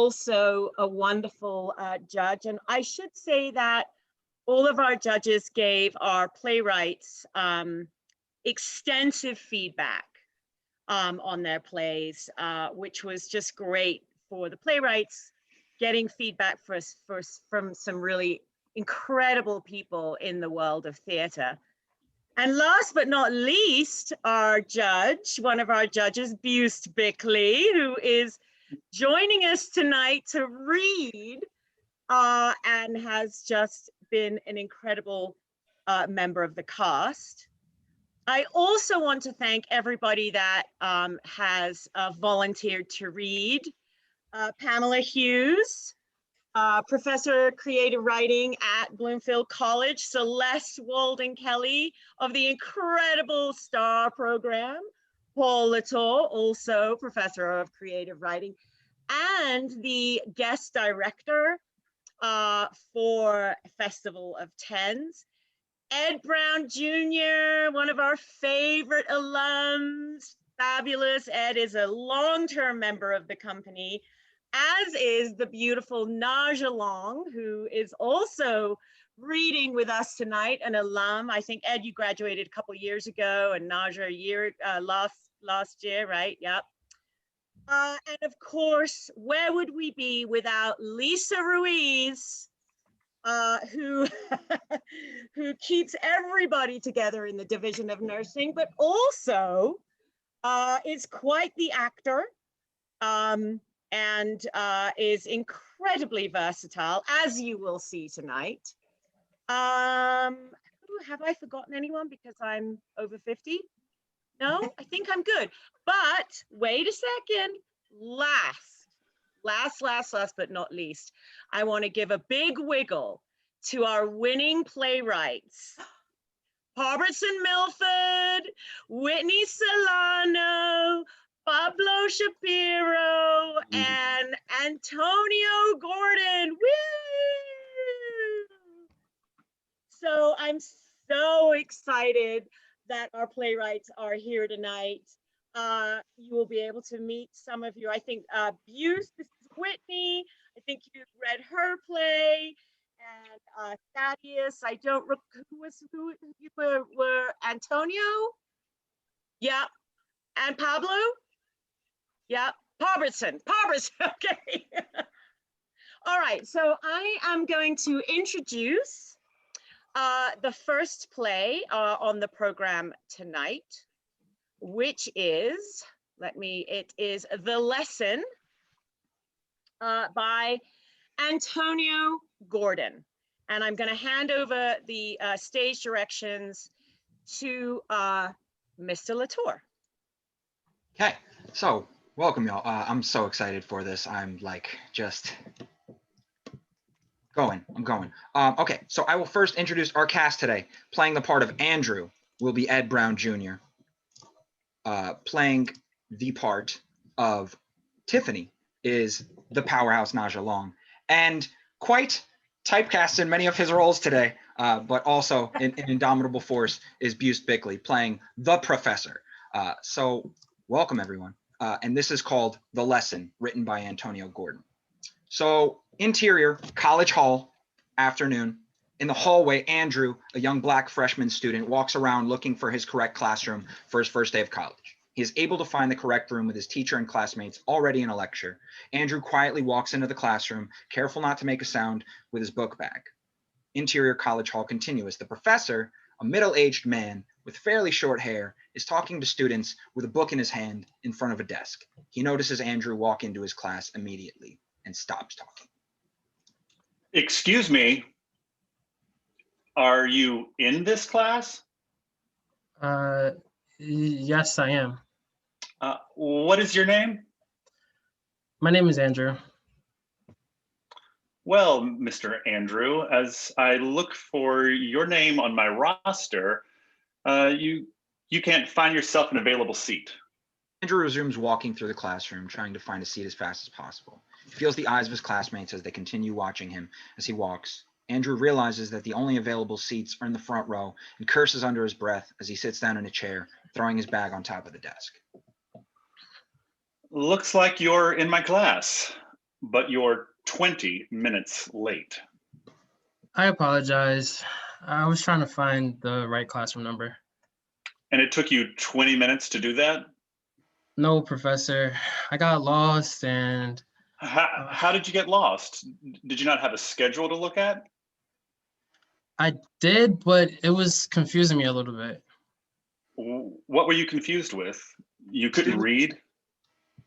Also a wonderful judge. And I should say that all of our judges gave our playwrights extensive feedback on their plays, which was just great for the playwrights, getting feedback from some really incredible people in the world of theater. And last but not least, our judge, one of our judges, Buist Bickley, who is joining us tonight to read and has just been an incredible member of the cast. I also want to thank everybody that has volunteered to read. Pamela Hughes, Professor of Creative Writing at Bloomfield College, Celeste, Walden, Kelley of the incredible STAR program, Paul LaTorre, also Professor of Creative Writing, and the guest director for Festival of Tens, Edd Brown Jr., one of our favorite alums, fabulous. Ed is a long-term member of the company, as is the beautiful Naja Long, who is also reading with us tonight, an alum. I think, Ed, you graduated a couple years ago, and Naja a year, last year, right? Yep. And of course, where would we be without Lisa Ruiz, who who keeps everybody together in the Division of Nursing, but also is quite the actor, and is incredibly versatile, as you will see tonight. Have I forgotten anyone because I'm over 50? No, I think I'm good. But wait a second, last but not least, I want to give a big wiggle to our winning playwrights. Poberston Milfort, Whitney Solano, Pablo Shapiro, and Antonio Gordon. Woo! So I'm so excited that our playwrights are here tonight. You will be able to meet some of you. I think Buist, this is Whitney. I think you've read her play. And Thaddeus, I don't recall who you were Antonio? Yeah. And Pablo? Yeah. Poberston, okay. All right, so I am going to introduce the first play on the program tonight, which is, it is The Lesson by Antonio Gordon. And I'm going to hand over the stage directions to Mr. LaTorre. Okay, so welcome y'all. I'm so excited for this. I'm like just I'm going. Okay, so I will first introduce our cast today. Playing the part of Andrew will be Edd Brown Jr. Playing the part of Tiffany is the powerhouse Naja Long, and quite typecast in many of his roles today, but also in indomitable force is Buist Bickley playing the professor. So welcome everyone. And this is called The Lesson, written by Antonio Gordon. So interior, College Hall, afternoon. In the hallway, Andrew, a young black freshman student, walks around looking for his correct classroom for his first day of college. He is able to find the correct room with his teacher and classmates already in a lecture. Andrew quietly walks into the classroom, careful not to make a sound, with his book bag. Interior College Hall continuous. The professor, a middle-aged man with fairly short hair, is talking to students with a book in his hand in front of a desk. He notices Andrew walk into his class immediately and stops talking. Excuse me, are you in this class? Yes, I am. What is your name? My name is Andrew. Well, Mr. Andrew, as I look for your name on my roster, you can't find yourself an available seat. Andrew resumes walking through the classroom, trying to find a seat as fast as possible. He feels the eyes of his classmates as they continue watching him as he walks. Andrew realizes that the only available seats are in the front row and curses under his breath as he sits down in a chair, throwing his bag on top of the desk. Looks like you're in my class. but you're 20 minutes late. I apologize. I was trying to find the right classroom number. And it took you 20 minutes to do that? No, Professor. I got lost and How did you get lost? Did you not have a schedule to look at? I did, but it was confusing me a little bit. What were you confused with? You couldn't read?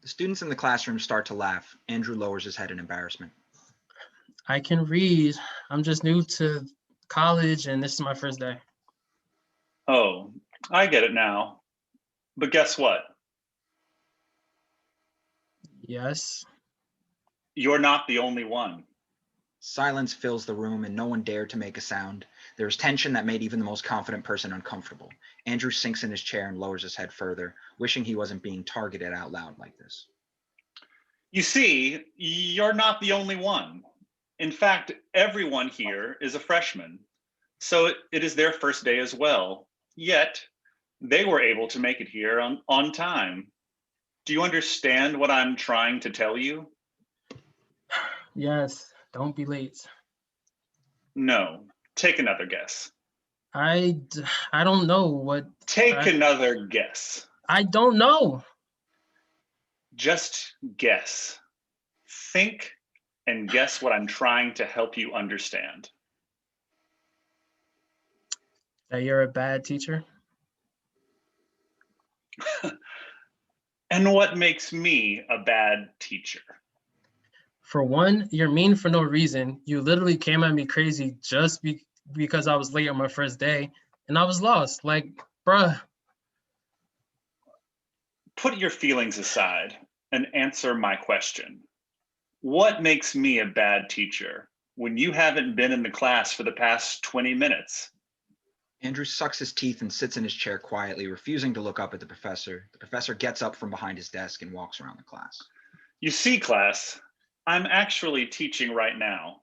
The students in the classroom start to laugh. Andrew lowers his head in embarrassment. I can read. I'm just new to college and this is my first day. Oh, I get it now. But guess what? Yes. You're not the only one. Silence fills the room and no one dared to make a sound. There was tension that made even the most confident person uncomfortable. Andrew sinks in his chair and lowers his head further, wishing he wasn't being targeted out loud like this. You see, you're not the only one. In fact, everyone here is a freshman. So it is their first day as well. Yet, they were able to make it here on time. Do you understand what I'm trying to tell you? Yes. Don't be late. No. Take another guess. I don't know what. Take another guess. I don't know. Just guess. Think and guess what I'm trying to help you understand. That you're a bad teacher? And what makes me a bad teacher? For one, you're mean for no reason. You literally came at me crazy just because I was late on my first day and I was lost. Like, bruh. Put your feelings aside and answer my question. What makes me a bad teacher when you haven't been in the class for the past 20 minutes? Andrew sucks his teeth and sits in his chair quietly, refusing to look up at the professor. The professor gets up from behind his desk and walks around the class. You see, class, I'm actually teaching right now.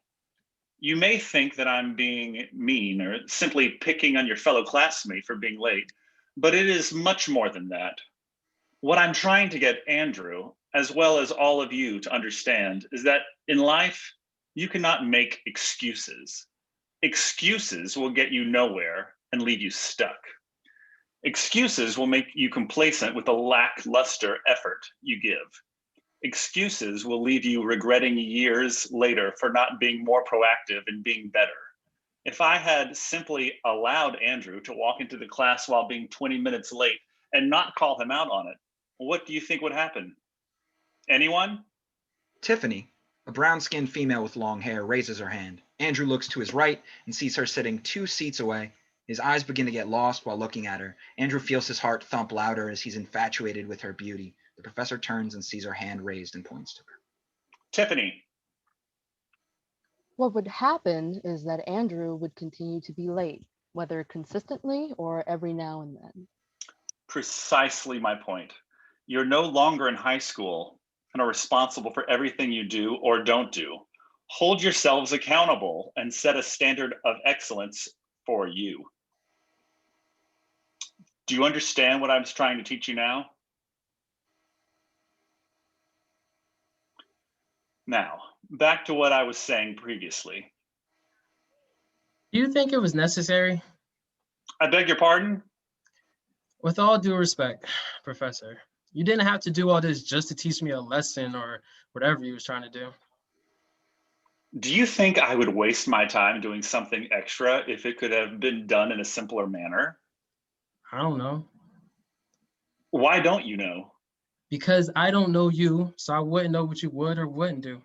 You may think that I'm being mean or simply picking on your fellow classmate for being late, but it is much more than that. What I'm trying to get Andrew, as well as all of you, to understand is that in life, you cannot make excuses. Excuses will get you nowhere and leave you stuck. Excuses will make you complacent with the lackluster effort you give. Excuses will leave you regretting years later for not being more proactive and being better. If I had simply allowed Andrew to walk into the class while being 20 minutes late and not call him out on it, what do you think would happen? Anyone? Tiffany, a brown-skinned female with long hair, raises her hand. Andrew looks to his right and sees her sitting 2 seats away. His eyes begin to get lost while looking at her. Andrew feels his heart thump louder as he's infatuated with her beauty. The professor turns and sees her hand raised and points to her. Tiffany. What would happen is that Andrew would continue to be late, whether consistently or every now and then. Precisely my point. You're no longer in high school and are responsible for everything you do or don't do. Hold yourselves accountable and set a standard of excellence for you. Do you understand what I'm trying to teach you now? Now, back to what I was saying previously. Do you think it was necessary? I beg your pardon? With all due respect, Professor, you didn't have to do all this just to teach me a lesson or whatever you was trying to do. Do you think I would waste my time doing something extra if it could have been done in a simpler manner? I don't know. Why don't you know? Because I don't know you, so I wouldn't know what you would or wouldn't do.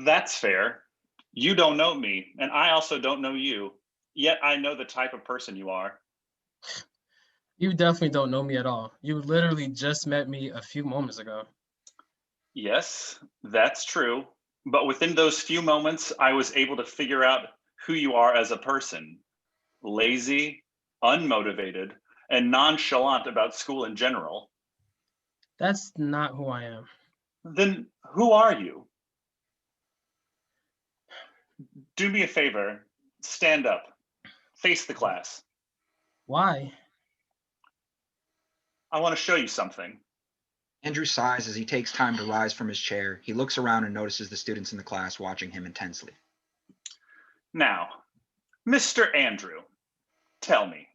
That's fair. You don't know me, and I also don't know you. Yet I know the type of person you are. You definitely don't know me at all. You literally just met me a few moments ago. Yes, that's true. But within those few moments, I was able to figure out who you are as a person. Lazy, unmotivated, and nonchalant about school in general. That's not who I am. Then who are you? Do me a favor, stand up, face the class. Why? I want to show you something. Andrew sighs as he takes time to rise from his chair. He looks around and notices the students in the class watching him intensely. Now, Mr. Andrew, tell me,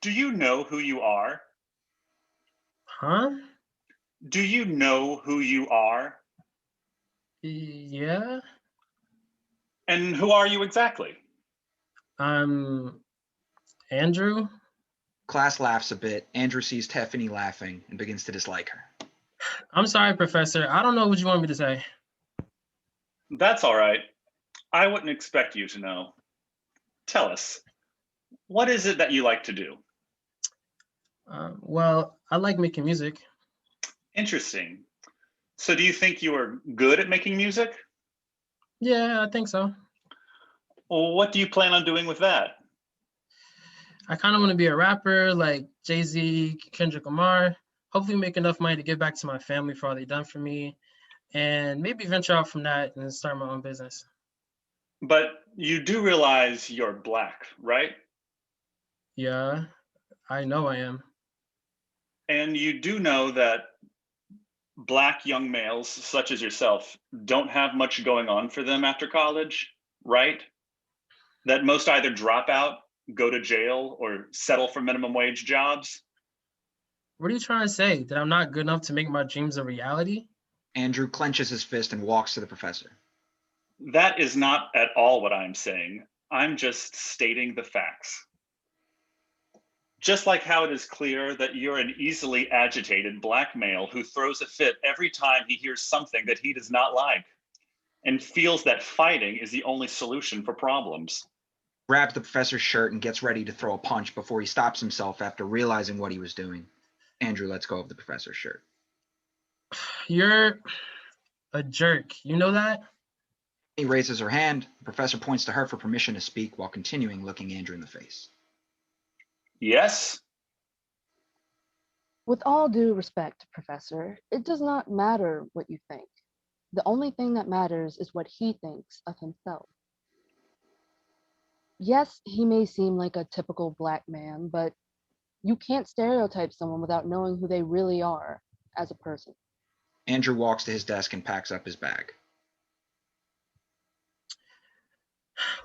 do you know who you are? Huh? Do you know who you are? Yeah. And who are you exactly? I'm Andrew. Class laughs a bit. Andrew sees Tiffany laughing and begins to dislike her. I'm sorry, Professor. I don't know what you want me to say. That's all right. I wouldn't expect you to know. Tell us, what is it that you like to do? Well, I like making music. Interesting. So do you think you are good at making music? Yeah, I think so. Well, what do you plan on doing with that? I kind of want to be a rapper like Jay-Z, Kendrick Lamar. Hopefully make enough money to give back to my family for all they've done for me. And maybe venture out from that and start my own business. But you do realize you're Black, right? Yeah, I know I am. And you do know that Black young males, such as yourself, don't have much going on for them after college, right? That most either drop out, go to jail, or settle for minimum wage jobs. What are you trying to say? That I'm not good enough to make my dreams a reality? Andrew clenches his fist and walks to the professor. That is not at all what I'm saying. I'm just stating the facts. Just like how it is clear that you're an easily agitated Black male who throws a fit every time he hears something that he does not like and feels that fighting is the only solution for problems. Grabs the professor's shirt and gets ready to throw a punch before he stops himself after realizing what he was doing. Andrew lets go of the professor's shirt. You're a jerk. You know that? He raises her hand. The professor points to her for permission to speak while continuing looking Andrew in the face. Yes? With all due respect, Professor, it does not matter what you think. The only thing that matters is what he thinks of himself. Yes, he may seem like a typical Black man, but you can't stereotype someone without knowing who they really are as a person. Andrew walks to his desk and packs up his bag.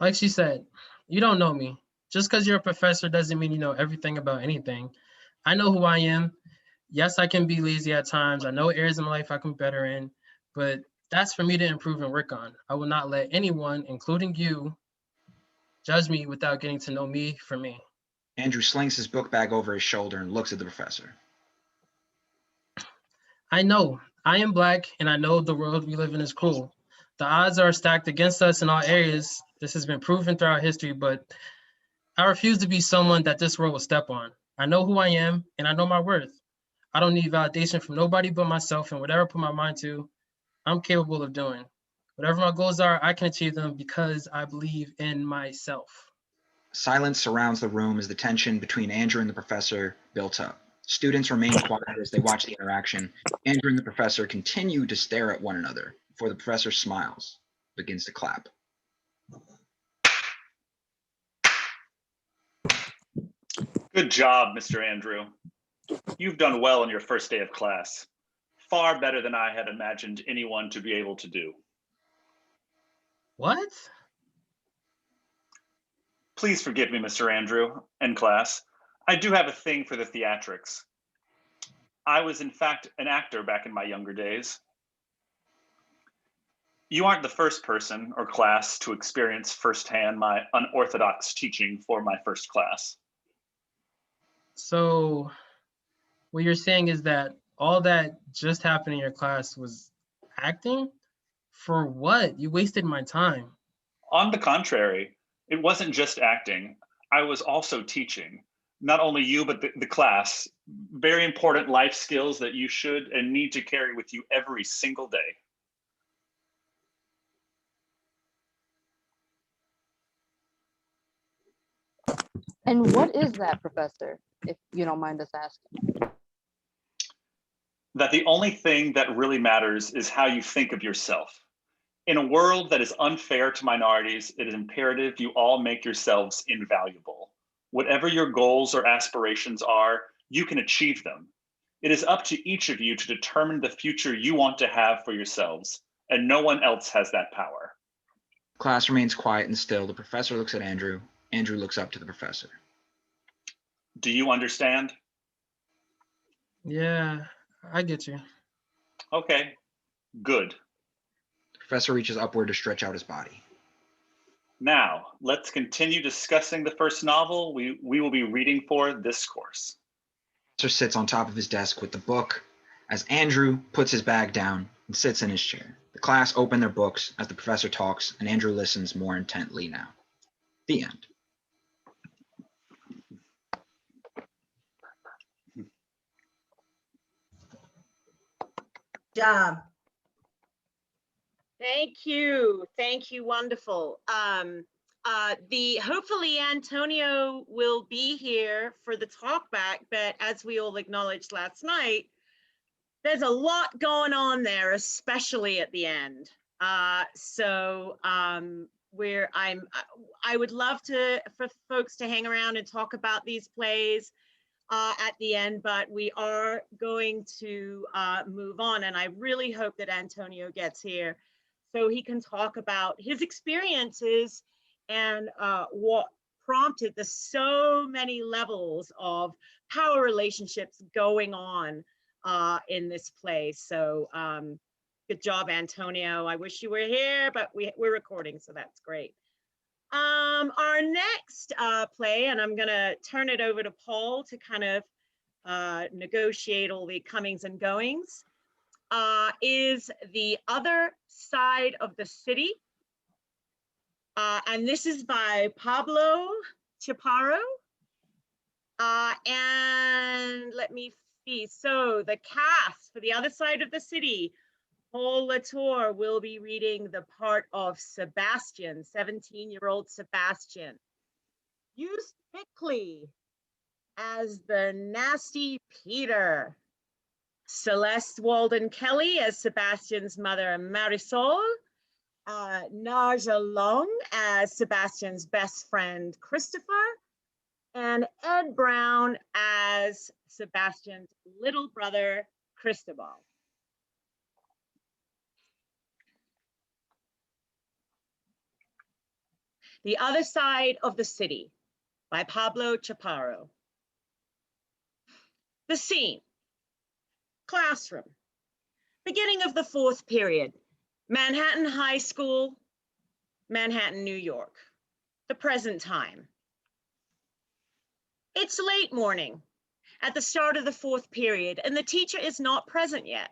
Like she said, you don't know me. Just because you're a professor doesn't mean you know everything about anything. I know who I am. Yes, I can be lazy at times. I know areas in my life I can be better in, but that's for me to improve and work on. I will not let anyone, including you, judge me without getting to know me for me. Andrew slings his book bag over his shoulder and looks at the professor. I know I am Black, and I know the world we live in is cruel. The odds are stacked against us in all areas. This has been proven throughout history, but I refuse to be someone that this world will step on. I know who I am, and I know my worth. I don't need validation from nobody but myself, and whatever I put my mind to, I'm capable of doing. Whatever my goals are, I can achieve them because I believe in myself. Silence surrounds the room as the tension between Andrew and the professor built up. Students remain quiet as they watch the interaction. Andrew and the professor continue to stare at one another before the professor smiles, begins to clap. Good job, Mr. Andrew. You've done well on your first day of class. Far better than I had imagined anyone to be able to do. What? Please forgive me, Mr. Andrew and class. I do have a thing for the theatrics. I was in fact an actor back in my younger days. You aren't the first person or class to experience firsthand my unorthodox teaching for my first class. So what you're saying is that all that just happened in your class was acting? For what? You wasted my time. On the contrary, it wasn't just acting. I was also teaching, not only you, but the class, very important life skills that you should and need to carry with you every single day. And what is that, Professor, if you don't mind us asking? That the only thing that really matters is how you think of yourself. In a world that is unfair to minorities, it is imperative you all make yourselves invaluable. Whatever your goals or aspirations are, you can achieve them. It is up to each of you to determine the future you want to have for yourselves, and no one else has that power. Class remains quiet and still. The professor looks at Andrew. Andrew looks up to the professor. Do you understand? Yeah, I get you. Okay, good. The professor reaches upward to stretch out his body. Now, let's continue discussing the first novel we will be reading for this course. The professor sits on top of his desk with the book as Andrew puts his bag down and sits in his chair. The class open their books as the professor talks, and Andrew listens more intently now. The end. Job. Thank you. Thank you. Wonderful. Hopefully Antonio will be here for the talk back, but as we all acknowledged last night, there's a lot going on there, especially at the end. I would love for folks to hang around and talk about these plays at the end, but we are going to move on, and I really hope that Antonio gets here so he can talk about his experiences and what prompted the so many levels of power relationships going on in this play. So good job, Antonio. I wish you were here, but we're recording, so that's great. Our next play, and I'm gonna turn it over to Paul to kind of negotiate all the comings and goings, is The Other Side of the City. And this is by Pablo Chaparro. And let me see. So the cast for The Other Side of the City: LaTorre will be reading the part of Sebastian, 17-year-old Sebastian. Buist Bickley as the nasty Peter. Celeste Walden Kelley as Sebastian's mother, Marisol. Naja Long as Sebastian's best friend, Christopher. And Edd Brown as Sebastian's little brother, Cristobal. The Other Side of the City by Pablo Chaparro. The scene: classroom, beginning of the 4th period, Manhattan High School, Manhattan, New York. The present time. It's late morning at the start of the 4th period, and the teacher is not present yet.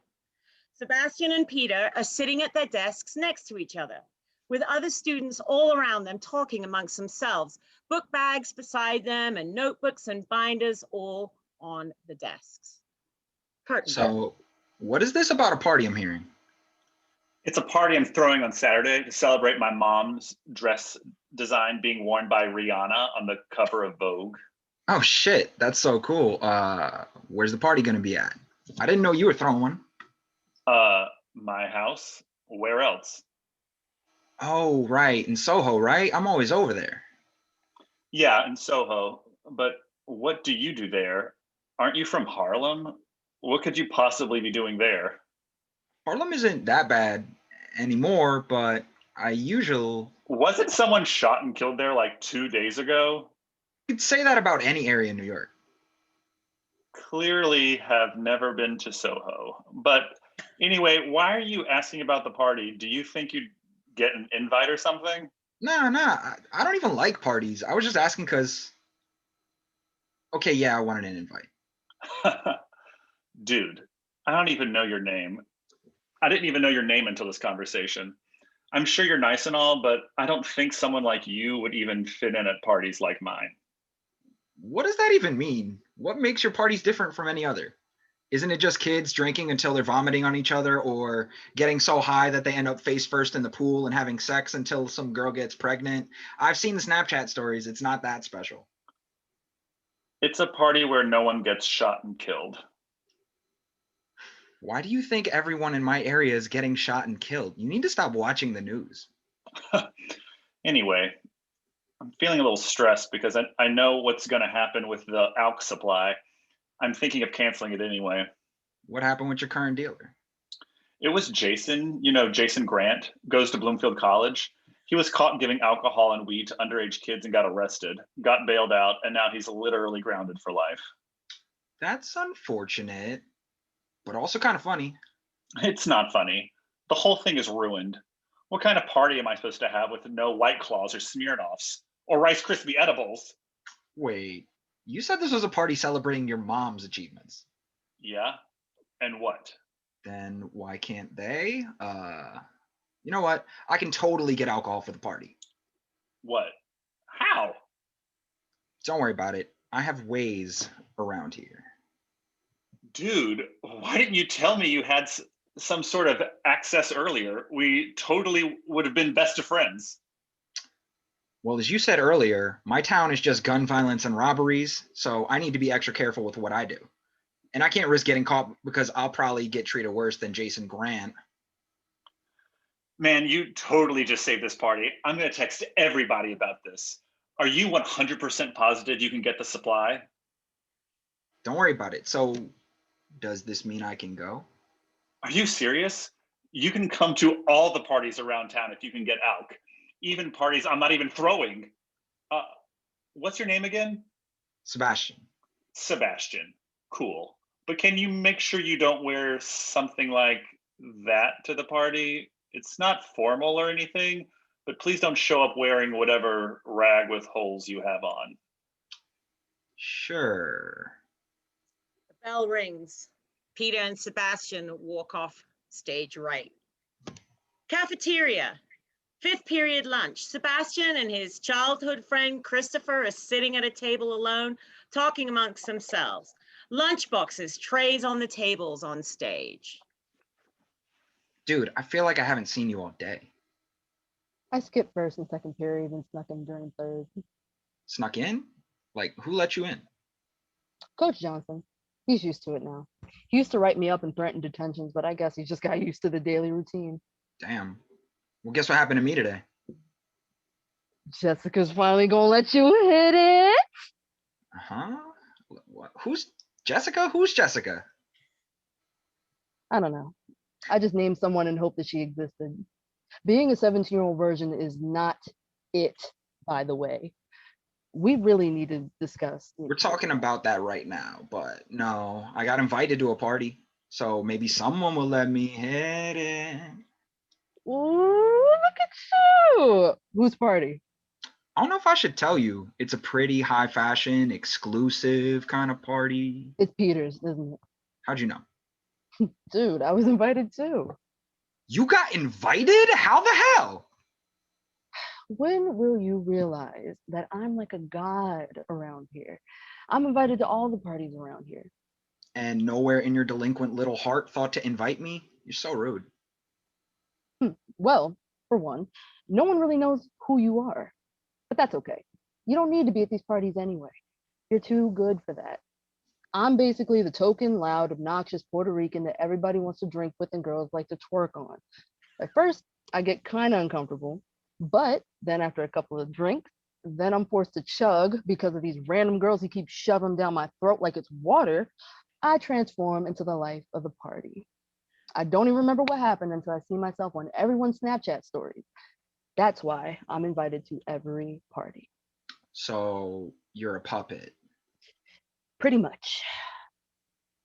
Sebastian and Peter are sitting at their desks next to each other, with other students all around them talking amongst themselves, book bags beside them and notebooks and binders all on the desks. Curtain. So, what is this about a party I'm hearing? It's a party I'm throwing on Saturday to celebrate my mom's dress design being worn by Rihanna on the cover of Vogue. Oh shit, that's so cool. Where's the party gonna be at? I didn't know you were throwing one. My house. Where else? Oh, right, in Soho, right? I'm always over there. Yeah, in Soho. But what do you do there? Aren't you from Harlem? What could you possibly be doing there? Harlem isn't that bad anymore, but I usually Wasn't someone shot and killed there like 2 days ago? could say that about any area in New York. Clearly have never been to Soho. But anyway, why are you asking about the party? Do you think you'd get an invite or something? Nah, I don't even like parties. I was just asking because, okay, yeah, I wanted an invite. Dude, I don't even know your name. I didn't even know your name until this conversation. I'm sure you're nice and all, but I don't think someone like you would even fit in at parties like mine. What does that even mean? What makes your parties different from any other? Isn't it just kids drinking until they're vomiting on each other, or getting so high that they end up face first in the pool and having sex until some girl gets pregnant? I've seen the Snapchat stories. It's not that special. It's a party where no one gets shot and killed. Why do you think everyone in my area is getting shot and killed? You need to stop watching the news. Anyway, I'm feeling a little stressed because I know what's going to happen with the ALK supply. I'm thinking of canceling it anyway. What happened with your current dealer? It was Jason, Jason Grant, goes to Bloomfield College. He was caught giving alcohol and weed to underage kids and got arrested, got bailed out, and now he's literally grounded for life. That's unfortunate, but also kind of funny. It's not funny. The whole thing is ruined. What kind of party am I supposed to have with no White Claws or Smirnoffs or Rice Krispie edibles? Wait, you said this was a party celebrating your mom's achievements. Yeah, and what? Then why can't they? You know what? I can totally get alcohol for the party. What? How? Don't worry about it. I have ways around here. Dude, why didn't you tell me you had some sort of access earlier? We totally would have been best of friends. Well, as you said earlier, my town is just gun violence and robberies, so I need to be extra careful with what I do. And I can't risk getting caught because I'll probably get treated worse than Jason Grant. Man, you totally just saved this party. I'm going to text everybody about this. Are you 100% positive you can get the supply? Don't worry about it. So, does this mean I can go? Are you serious? You can come to all the parties around town if you can get alk. Even parties I'm not even throwing. What's your name again? Sebastian. Sebastian. Cool. But can you make sure you don't wear something like that to the party? It's not formal or anything, but please don't show up wearing whatever rag with holes you have on. Sure. The bell rings. Peter and Sebastian walk off stage right. Cafeteria. 5th period lunch. Sebastian and his childhood friend Christopher are sitting at a table alone, talking amongst themselves. Lunchboxes, trays on the tables on stage. Dude, I feel like I haven't seen you all day. I skipped 1st and 2nd period and snuck in during 3rd. Snuck in? Like, who let you in? Coach Johnson. He's used to it now. He used to write me up and threaten detentions, but I guess he just got used to the daily routine. Damn. Well, guess what happened to me today? Jessica's finally gonna let you hit it. Huh? What? Who's Jessica? Who's Jessica? I don't know. I just named someone and hoped that she existed. Being a 17-year-old virgin is not it, by the way. We really need to discuss. We're talking about that right now, but no, I got invited to a party, so maybe someone will let me hit it. Ooh, look at you. Whose party? I don't know if I should tell you. It's a pretty high fashion, exclusive kind of party. It's Peter's, isn't it? How'd you know? Dude, I was invited too. You got invited? How the hell? When will you realize that I'm like a god around here? I'm invited to all the parties around here. And nowhere in your delinquent little heart thought to invite me? You're so rude. Well, for one, no one really knows who you are, but that's okay. You don't need to be at these parties anyway. You're too good for that. I'm basically the token, loud, obnoxious Puerto Rican that everybody wants to drink with and girls like to twerk on. At first, I get kind of uncomfortable, but then after a couple of drinks, then I'm forced to chug because of these random girls who keep shoving down my throat like it's water. I transform into the life of the party. I don't even remember what happened until I see myself on everyone's Snapchat stories. That's why I'm invited to every party. So you're a puppet. Pretty much.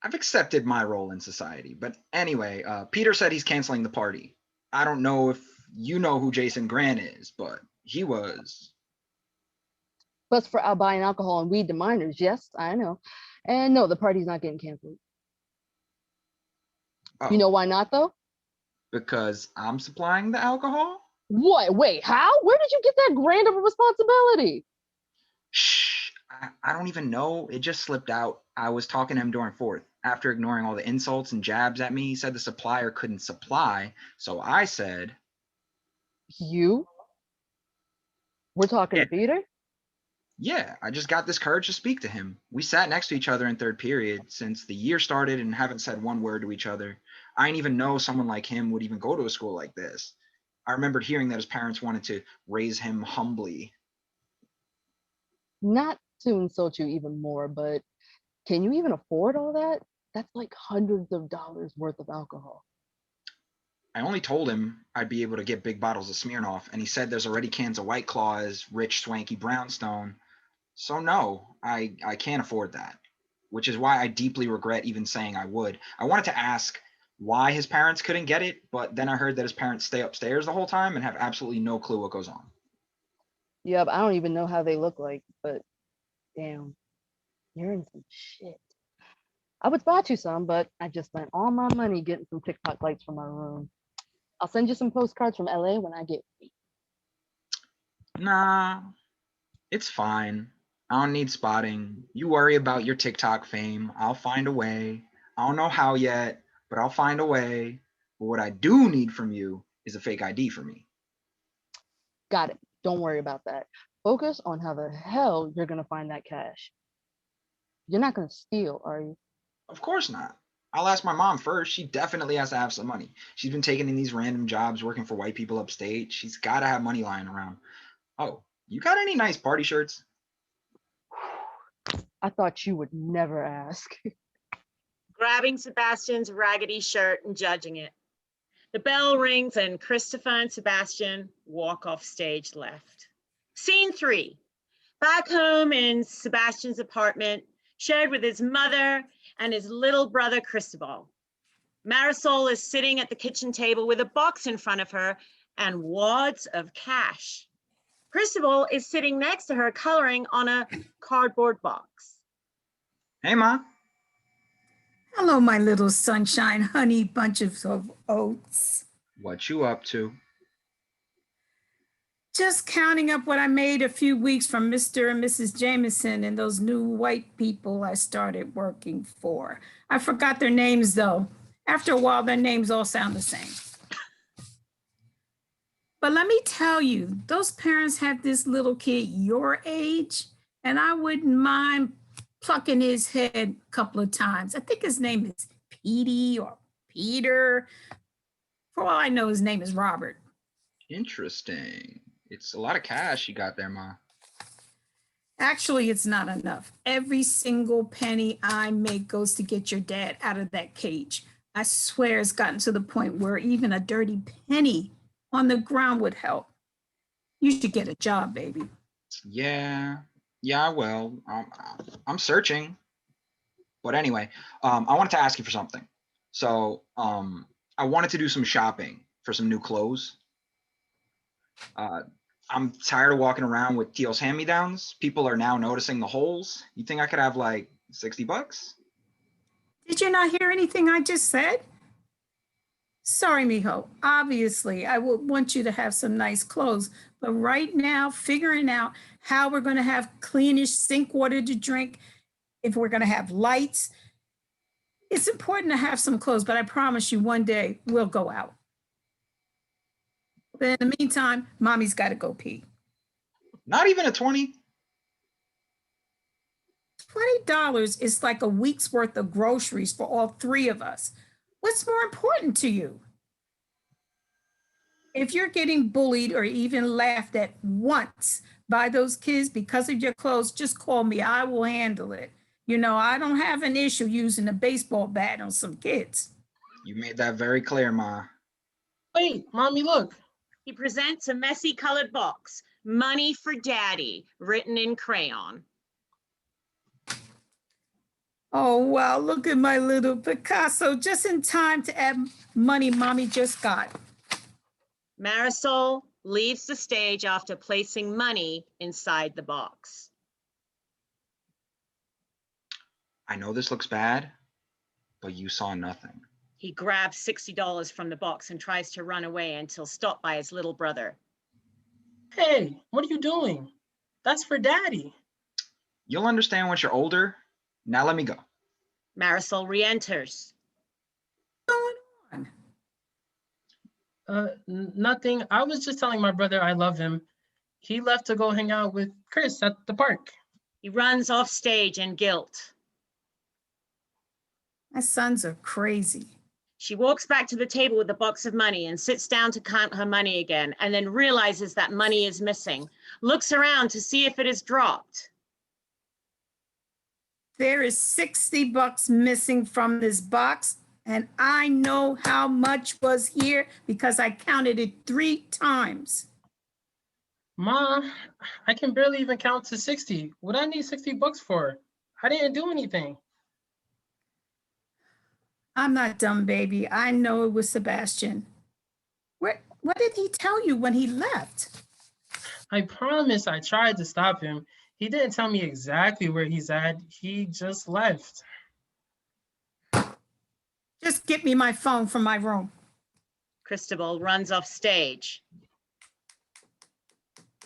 I've accepted my role in society. But anyway, Peter said he's canceling the party. I don't know if you know who Jason Grant is, but he was. Plus for out buying alcohol and weed to minors. Yes, I know. And no, the party's not getting canceled. Oh, You know why not though? because I'm supplying the alcohol? What? Wait, how? Where did you get that grand of a responsibility? Shh, I don't even know. It just slipped out. I was talking to him during 4th. After ignoring all the insults and jabs at me, he said the supplier couldn't supply. So I said, You? We're talking to Peter? yeah, I just got this courage to speak to him. We sat next to each other in 3rd period since the year started and haven't said one word to each other. I didn't even know someone like him would even go to a school like this. I remembered hearing that his parents wanted to raise him humbly. Not to insult you even more, but can you even afford all that? That's like hundreds of dollars worth of alcohol. I only told him I'd be able to get big bottles of Smirnoff, and he said there's already cans of White Claw as rich, swanky brownstone. So no, I can't afford that, which is why I deeply regret even saying I would. I wanted to ask why his parents couldn't get it, but then I heard that his parents stay upstairs the whole time and have absolutely no clue what goes on. Yep, I don't even know how they look like, but damn, you're in some shit. I would spot you some, but I just spent all my money getting some TikTok lights for my room. I'll send you some postcards from LA when I get free. Nah, it's fine. I don't need spotting. You worry about your TikTok fame. I'll find a way. I don't know how yet, but I'll find a way. But what I do need from you is a fake ID for me. Got it. Don't worry about that. Focus on how the hell you're gonna find that cash. You're not gonna steal, are you? Of course not. I'll ask my mom first. She definitely has to have some money. She's been taking in these random jobs working for white people upstate. She's got to have money lying around. Oh, you got any nice party shirts? I thought you would never ask. Grabbing Sebastian's raggedy shirt and judging it. The bell rings and Christopher and Sebastian walk off stage left. Scene 3. Back home in Sebastian's apartment, shared with his mother and his little brother, Cristobal. Marisol is sitting at the kitchen table with a box in front of her and wads of cash. Cristobal is sitting next to her coloring on a cardboard box. Hey, Ma. Hello, my little sunshine, honey bunches of oats. What you up to? Just counting up what I made a few weeks from Mr. and Mrs. Jameson and those new white people I started working for. I forgot their names though. After a while, their names all sound the same. But let me tell you, those parents have this little kid your age, and I wouldn't mind plucking his head a couple of times. I think his name is Petey or Peter. For all I know, his name is Robert. Interesting. It's a lot of cash you got there, Ma. Actually, it's not enough. Every single penny I make goes to get your dad out of that cage. I swear it's gotten to the point where even a dirty penny on the ground would help. You should get a job, baby. Yeah, I will. I'm searching. But anyway, I wanted to ask you for something. So I wanted to do some shopping for some new clothes. I'm tired of walking around with Teal's hand-me-downs. People are now noticing the holes. You think I could have like $60? Did you not hear anything I just said? Sorry, mijo. Obviously, I would want you to have some nice clothes, but right now, figuring out how we're going to have cleanish sink water to drink, if we're going to have lights, it's important to have some clothes, but I promise you one day we'll go out. But in the meantime, mommy's got to go pee. Not even a 20? $20 is like a week's worth of groceries for all three of us. What's more important to you? If you're getting bullied or even laughed at once by those kids because of your clothes, just call me. I will handle it. You know, I don't have an issue using a baseball bat on some kids. You made that very clear, Ma. Wait, mommy, look. He presents a messy colored box, money for daddy, written in crayon. Oh, wow, look at my little Picasso, just in time to add money mommy just got. Marisol leaves the stage after placing money inside the box. I know this looks bad, but you saw nothing. He grabs $60 from the box and tries to run away until stopped by his little brother. Hey, what are you doing? That's for daddy. You'll understand once you're older. Now let me go. Marisol re-enters. What's going on? Nothing. I was just telling my brother I love him. He left to go hang out with Chris at the park. He runs off stage in guilt. My sons are crazy. She walks back to the table with a box of money and sits down to count her money again, and then realizes that money is missing. Looks around to see if it is dropped. There is $60 missing from this box, and I know how much was here because I counted it 3 times. Ma, I can barely even count to 60. What I need $60 for? I didn't do anything. I'm not dumb, baby. I know it was Sebastian. What did he tell you when he left? I promise I tried to stop him. He didn't tell me exactly where he's at. He just left. Just get me my phone from my room. Cristobal runs off stage.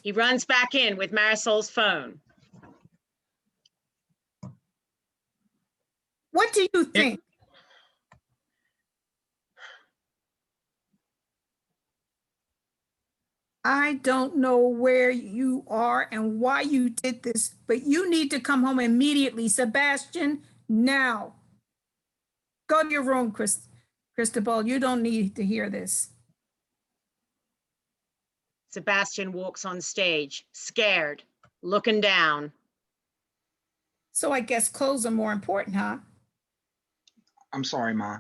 He runs back in with Marisol's phone. What do you think? I don't know where you are and why you did this, but you need to come home immediately, Sebastian, now. Go to your room, Cristobal. You don't need to hear this. Sebastian walks on stage, scared, looking down. So I guess clothes are more important, huh? I'm sorry, Ma.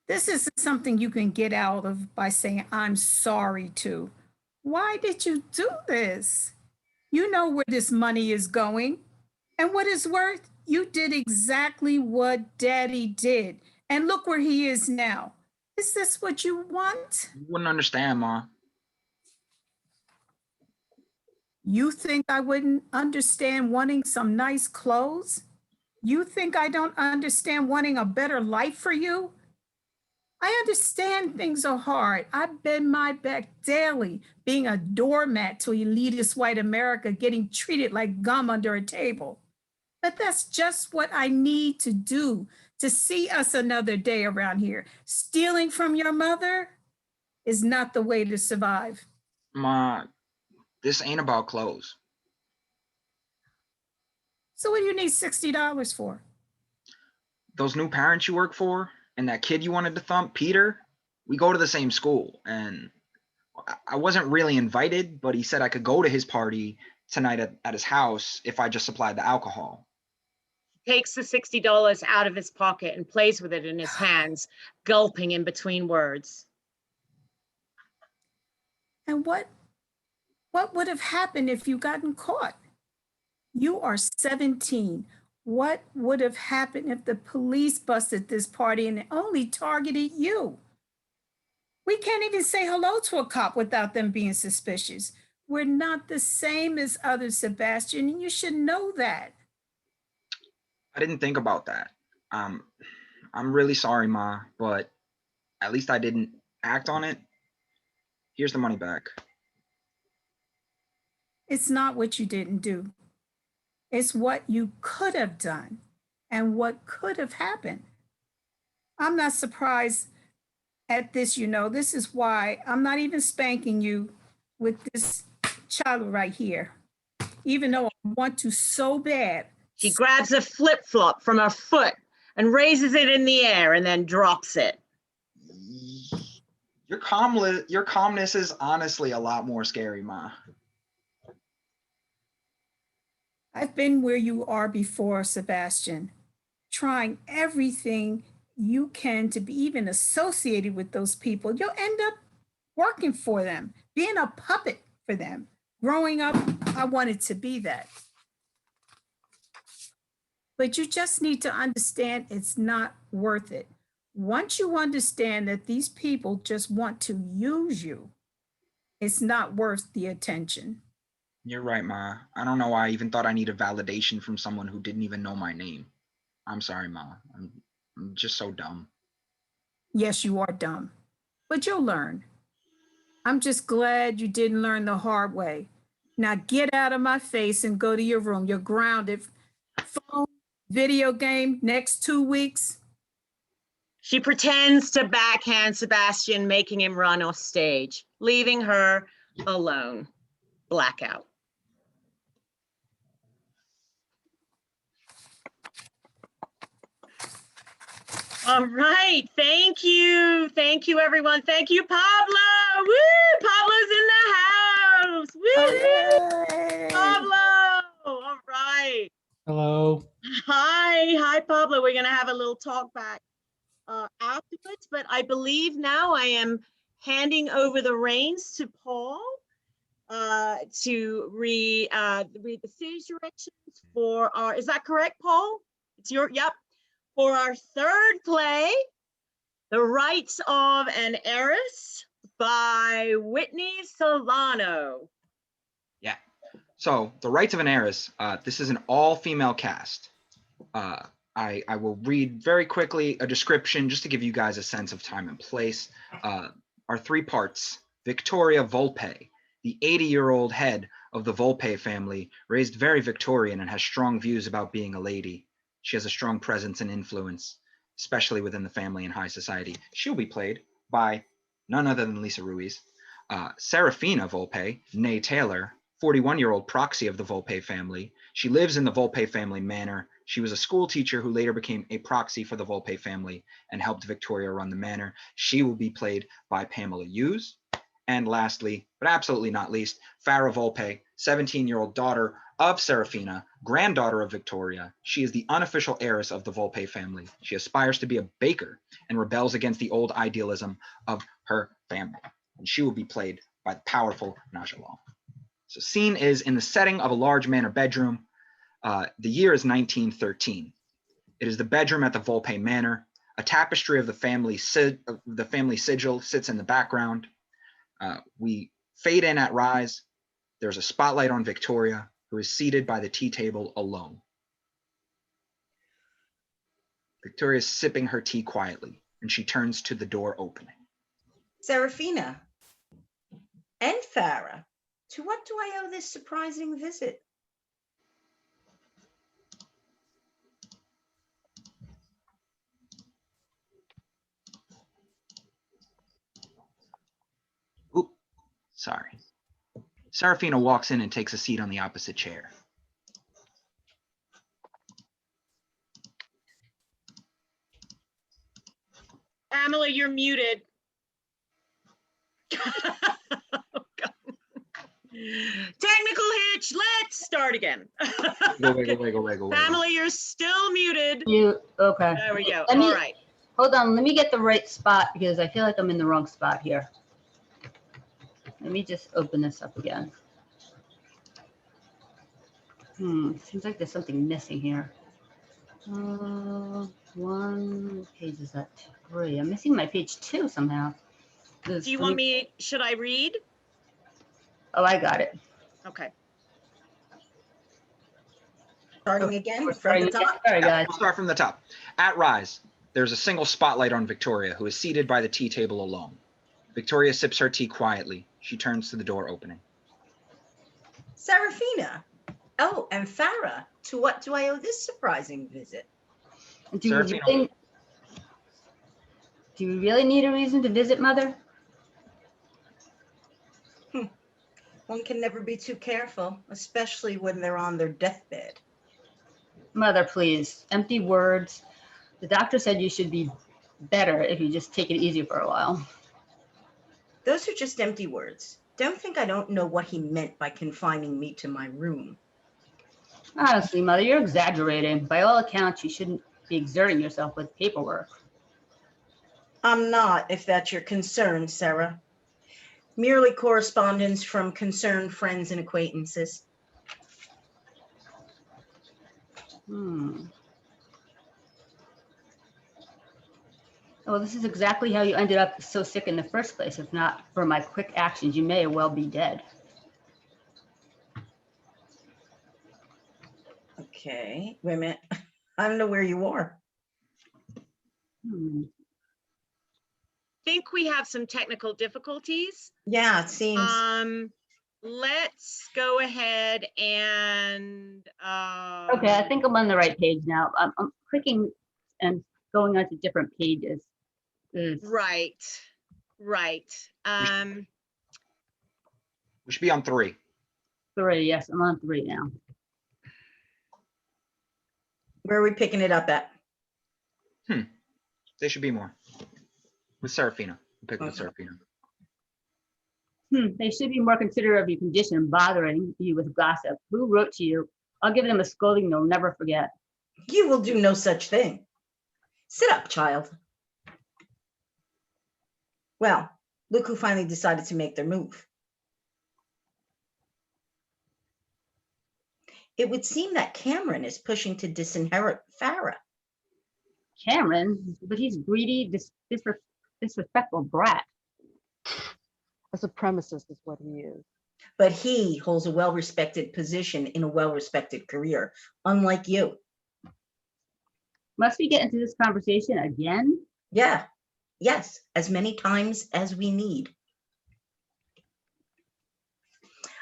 This isn't something you can get out of by saying, I'm sorry to. Why did you do this? You know where this money is going. And what it's worth, you did exactly what Daddy did. And look where he is now. Is this what you want? You wouldn't understand, Ma. You think I wouldn't understand wanting some nice clothes? You think I don't understand wanting a better life for you? I understand things are hard. I bend my back daily, being a doormat to elitist white America, getting treated like gum under a table. But that's just what I need to do to see us another day around here. Stealing from your mother is not the way to survive. Ma, this ain't about clothes. So what do you need $60 for? Those new parents you work for and that kid you wanted to thump, Peter, we go to the same school. And I wasn't really invited, but he said I could go to his party tonight at his house if I just supplied the alcohol. Takes the $60 out of his pocket and plays with it in his hands, gulping in between words. And what would have happened if you gotten caught? You are 17. What would have happened if the police busted this party and only targeted you? We can't even say hello to a cop without them being suspicious. We're not the same as others, Sebastian, and you should know that. I didn't think about that. I'm really sorry, Ma, but at least I didn't act on it. Here's the money back. It's not what you didn't do. It's what you could have done and what could have happened. I'm not surprised at this, you know. This is why I'm not even spanking you with this child right here, even though I want to so bad. She grabs a flip-flop from her foot and raises it in the air and then drops it. Your calmness is honestly a lot more scary, Ma. I've been where you are before, Sebastian, trying everything you can to be even associated with those people. You'll end up working for them, being a puppet for them. Growing up, I wanted to be that. But you just need to understand it's not worth it. Once you understand that these people just want to use you, it's not worth the attention. You're right, Ma. I don't know why I even thought I needed validation from someone who didn't even know my name. I'm sorry, Ma. I'm just so dumb. Yes, you are dumb, but you'll learn. I'm just glad you didn't learn the hard way. Now get out of my face and go to your room. You're grounded. Phone, video game, next 2 weeks. She pretends to backhand Sebastian, making him run off stage, leaving her alone. Blackout. All right, thank you. Thank you, everyone. Thank you, Pablo. Woo, Pablo's in the house. Woo, Hooray! Pablo. All right. Hello. Hi, Pablo. We're gonna have a little talk back afterwards, but I believe now I am handing over the reins to Paul to read the stage directions for our, is that correct, Paul? It's yep. For our third play, The Rights of an Heiress by Whitney Solano. Yeah. So The Rights of an Heiress, this is an all-female cast. I will read very quickly a description just to give you guys a sense of time and place. Our three parts: Victoria Volpe, the 80-year-old head of the Volpe family, raised very Victorian and has strong views about being a lady. She has a strong presence and influence, especially within the family and high society. She'll be played by none other than Lisa Ruiz. Serafina Volpe, née Taylor, 41-year-old proxy of the Volpe family. She lives in the Volpe family manor. She was a school teacher who later became a proxy for the Volpe family and helped Victoria run the manor. She will be played by Pamela Hughes. And lastly, but absolutely not least, Farah Volpe, 17-year-old daughter of Serafina, granddaughter of Victoria. She is the unofficial heiress of the Volpe family. She aspires to be a baker and rebels against the old idealism of her family. And she will be played by the powerful Naja Long. So scene is in the setting of a large manor bedroom. The year is 1913. It is the bedroom at the Volpe Manor. A tapestry of the family sigil sits in the background. We fade in at rise. There's a spotlight on Victoria, who is seated by the tea table alone. Victoria is sipping her tea quietly, and she turns to the door opening. Serafina and Farah, to what do I owe this surprising visit? Oop, sorry. Serafina walks in and takes a seat on the opposite chair. Pamela, you're muted. Oh, God. Technical hitch. Let's start again. Wiggle. Pamela, you're still muted. Okay. There we go. Let me- All right. Hold on, let me get the right spot because I feel like I'm in the wrong spot here. Let me just open this up again. Seems like there's something missing here. One page is at 3. I'm missing my page 2 somehow. Do you want me, should I read? Oh, I got it. Okay. Starting again We're from the starting top. again. Sorry, guys. We'll start from the top. At rise, there's a single spotlight on Victoria, who is seated by the tea table alone. Victoria sips her tea quietly. She turns to the door opening. Serafina. Oh, and Farah, to what do I owe this surprising visit? Do you really need a reason to visit, Mother? One can never be too careful, especially when they're on their deathbed. Mother, please. Empty words. The doctor said you should be better if you just take it easy for a while. Those are just empty words. Don't think I don't know what he meant by confining me to my room. Honestly, Mother, you're exaggerating. By all accounts, you shouldn't be exerting yourself with paperwork. I'm not, if that's your concern, Sarah. Merely correspondence from concerned friends and acquaintances. Well, this is exactly how you ended up so sick in the first place. If not for my quick actions, you may well be dead. Okay, wait a minute. I don't know where you are. Think we have some technical difficulties. Yeah, it seems. Let's go ahead and Okay, I think I'm on the right page now. I'm clicking and going on to different pages. Right. We should be on 3. 3, yes, I'm on 3 now. Where are we picking it up at? They should be more. With Serafina. We'll pick with Okay. Serafina. They should be more considerate of your condition, bothering you with gossip. Who wrote to you I'll give them a scolding they'll never forget. You will do no such thing. Sit up, child. Well, look who finally decided to make their move. It would seem that Cameron is pushing to disinherit Farah. Cameron, but he's greedy, disrespectful brat. A supremacist is what he is. But he holds a well-respected position in a well-respected career, unlike you. Must we get into this conversation again? Yeah, yes, as many times as we need.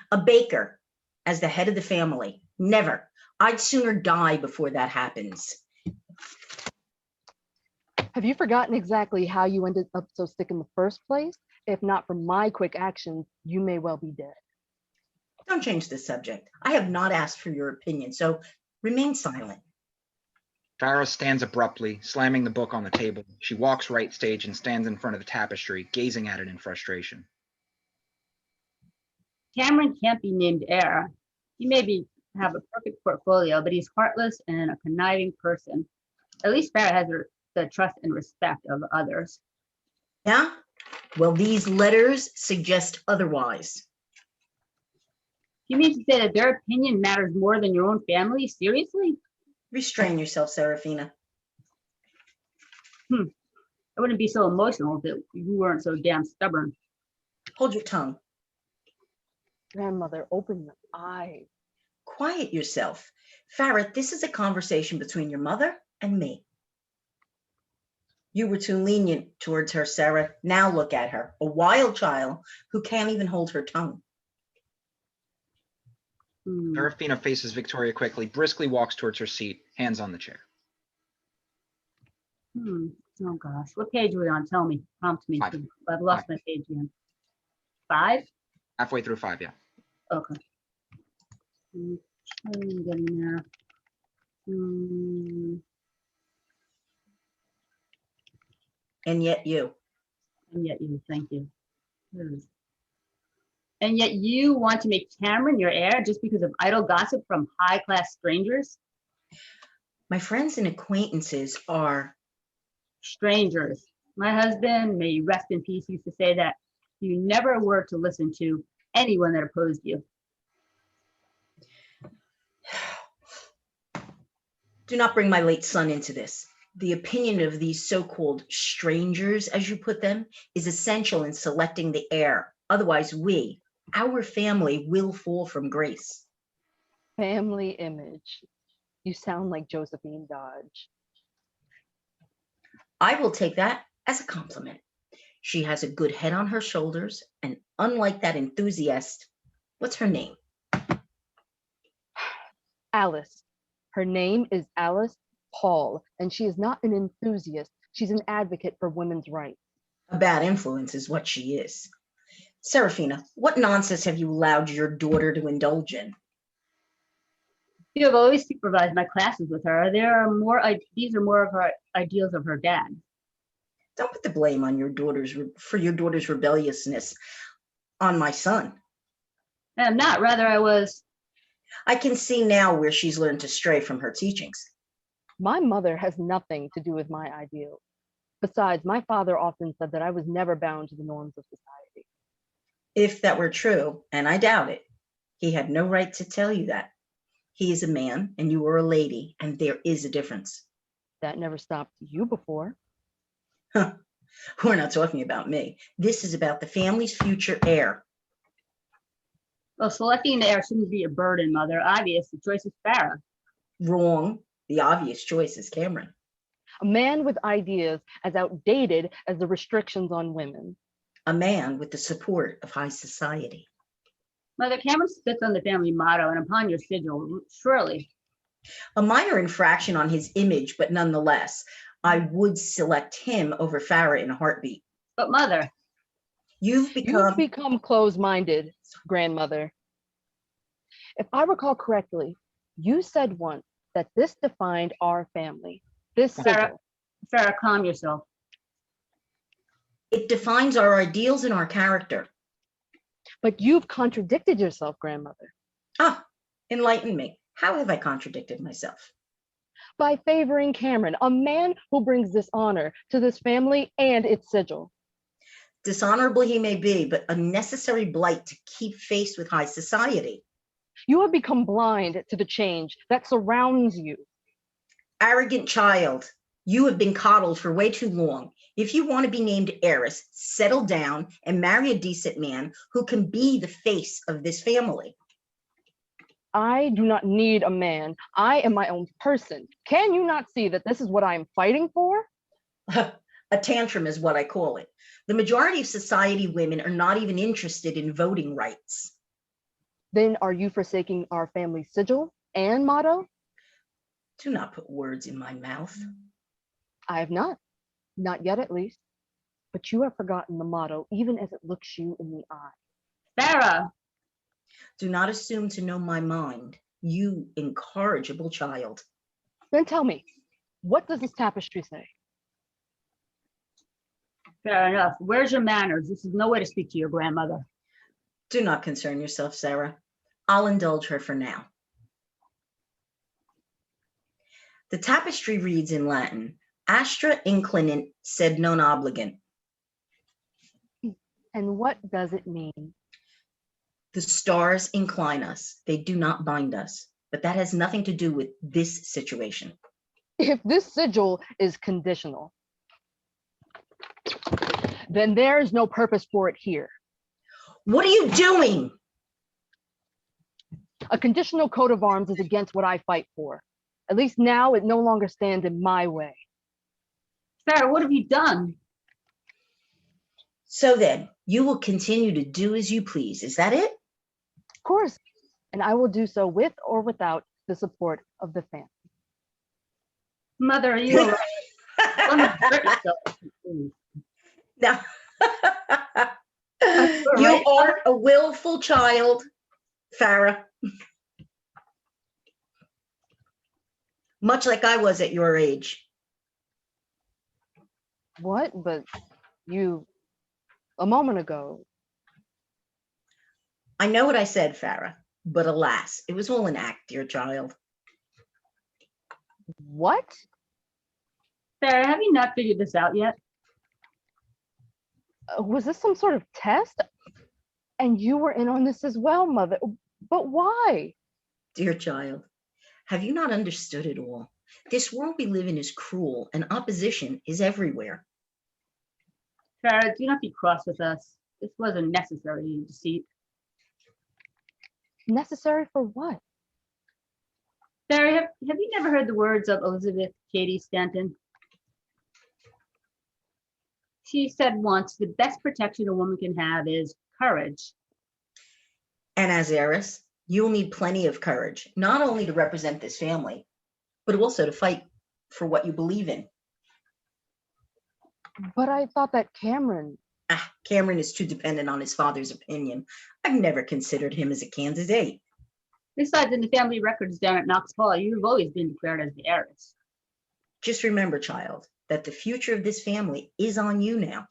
A baker as the head of the family. Never. I'd sooner die before that happens. Have you forgotten exactly how you ended up so sick in the first place? If not for my quick actions, you may well be dead. Don't change the subject. I have not asked for your opinion, so remain silent. Farah stands abruptly, slamming the book on the table. She walks right stage and stands in front of the tapestry, gazing at it in frustration. Cameron can't be named heir. He may have a perfect portfolio, but he's heartless and a conniving person. At least Farah has the trust and respect of others. Yeah? Well, these letters suggest otherwise. You mean to say that their opinion matters more than your own family? Seriously? Restrain yourself, Serafina. I wouldn't be so emotional if you weren't so damn stubborn. Hold your tongue. Grandmother, open your eyes. Quiet yourself. Farah, this is a conversation between your mother and me. You were too lenient towards her, Sarah. Now look at her, a wild child who can't even hold her tongue. Serafina faces Victoria quickly, briskly walks towards her seat, hands on the chair. Oh gosh, what page are we on? Tell me, prompt me. 5. I've lost 5. my page again. 5? Halfway through 5, yeah. Okay. I'm getting there. And yet you. And yet you, thank you. And yet you want to make Cameron your heir just because of idle gossip from high-class strangers? My friends and acquaintances are Strangers. My husband, may he rest in peace, used to say that you never were to listen to anyone that opposed you. Do not bring my late son into this. The opinion of these so-called strangers, as you put them, is essential in selecting the heir. Otherwise, our family will fall from grace. Family image. You sound like Josephine Dodge. I will take that as a compliment. She has a good head on her shoulders, and unlike that enthusiast, what's her name? Alice. Her name is Alice Paul, and she is not an enthusiast. She's an advocate for women's rights. A bad influence is what she is. Serafina, what nonsense have you allowed your daughter to indulge in? You have always supervised my classes with her. These are more of her ideals of her dad. Don't put the blame on your daughter's rebelliousness on my son. I'm not, rather I was. I can see now where she's learned to stray from her teachings. My mother has nothing to do with my ideals. Besides, my father often said that I was never bound to the norms of society. If that were true, and I doubt it, he had no right to tell you that. He is a man and you are a lady, and there is a difference. That never stopped you before. Huh. We're not talking about me. This is about the family's future heir. Well, selecting the heir shouldn't be a burden, Mother. Obvious, the choice is Farah. Wrong. The obvious choice is Cameron. A man with ideas as outdated as the restrictions on women. A man with the support of high society. Mother, Cameron sits on the family motto and upon your sigil, surely. A minor infraction on his image, but nonetheless, I would select him over Farah in a heartbeat. But Mother. You've become closed-minded, grandmother. If I recall correctly, you said once that this defined our family. This sigil. Farah, calm yourself. It defines our ideals and our character. But you've contradicted yourself, grandmother. Enlighten me. How have I contradicted myself? By favoring Cameron, a man who brings dishonor to this family and its sigil. Dishonorable he may be, but a necessary blight to keep faith with high society. You have become blind to the change that surrounds you. Arrogant child, you have been coddled for way too long. If you want to be named heiress, settle down and marry a decent man who can be the face of this family. I do not need a man. I am my own person. Can you not see that this is what I am fighting for? A tantrum is what I call it. The majority of society women are not even interested in voting rights. Then are you forsaking our family sigil and motto? Do not put words in my mouth. I have not yet at least. But you have forgotten the motto, even as it looks you in the eye. Sarah, Do not assume to know my mind, you incorrigible child. Then tell me, what does this tapestry say? fair enough. Where's your manners? This is no way to speak to your grandmother. Do not concern yourself, Sarah. I'll indulge her for now. The tapestry reads in Latin, Astra inclinant sed non obligant. And what does it mean? The stars incline us. They do not bind us. But that has nothing to do with this situation. If this sigil is conditional, then there is no purpose for it here. What are you doing? A conditional coat of arms is against what I fight for. At least now it no longer stands in my way. Sarah, what have you done? So then, you will continue to do as you please. Is that it? Of course, and I will do so with or without the support of the family. Mother, are you all right? Don't hurt yourself, please. No. All You right. are a willful child, Farah. Much like I was at your age. What? But you, a moment ago. I know what I said, Farah, but alas, it was all an act, dear child. What? Sarah, have you not figured this out yet? Was this some sort of test? And you were in on this as well, Mother. But why? Dear child, have you not understood it all? This world we live in is cruel, and opposition is everywhere. Sarah, do not be cross with us. This was a necessary deceit. Necessary for what? Sarah, have you never heard the words of Elizabeth Cady Stanton? She said once, the best protection a woman can have is courage. And as heiress, you'll need plenty of courage, not only to represent this family, but also to fight for what you believe in. But I thought that Cameron. Cameron is too dependent on his father's opinion. I've never considered him as a candidate. Besides, in the family records down at Knox Hall, you've always been declared as the heiress. Just remember, child, that the future of this family is on you now.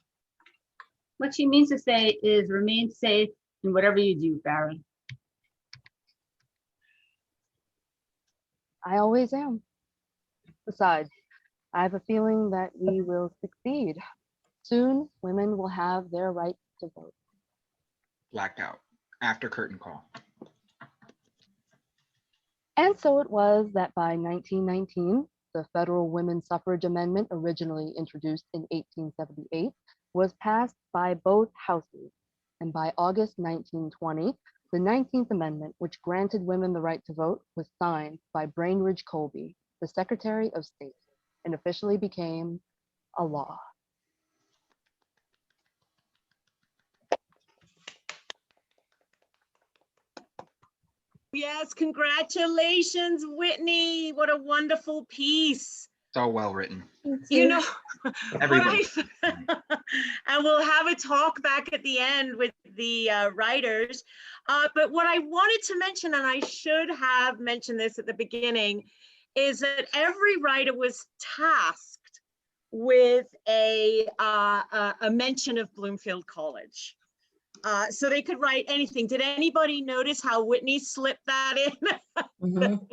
What she means to say is remain safe in whatever you do, Farah. I always am. Besides, I have a feeling that we will succeed. Soon, women will have their right to vote. Blacked out after curtain call. And so it was that by 1919, the federal women's suffrage amendment, originally introduced in 1878, was passed by both houses. And by August 1920, the 19th Amendment, which granted women the right to vote, was signed by Brainridge Colby, the Secretary of State, and officially became a law. Yes, congratulations, Whitney. What a wonderful piece. So well written. You know, Everybody. and we'll have a talk back at the end with the writers. But what I wanted to mention, and I should have mentioned this at the beginning, is that every writer was tasked with a mention of Bloomfield College. So they could write anything. Did anybody notice how Whitney slipped that in? Mhm.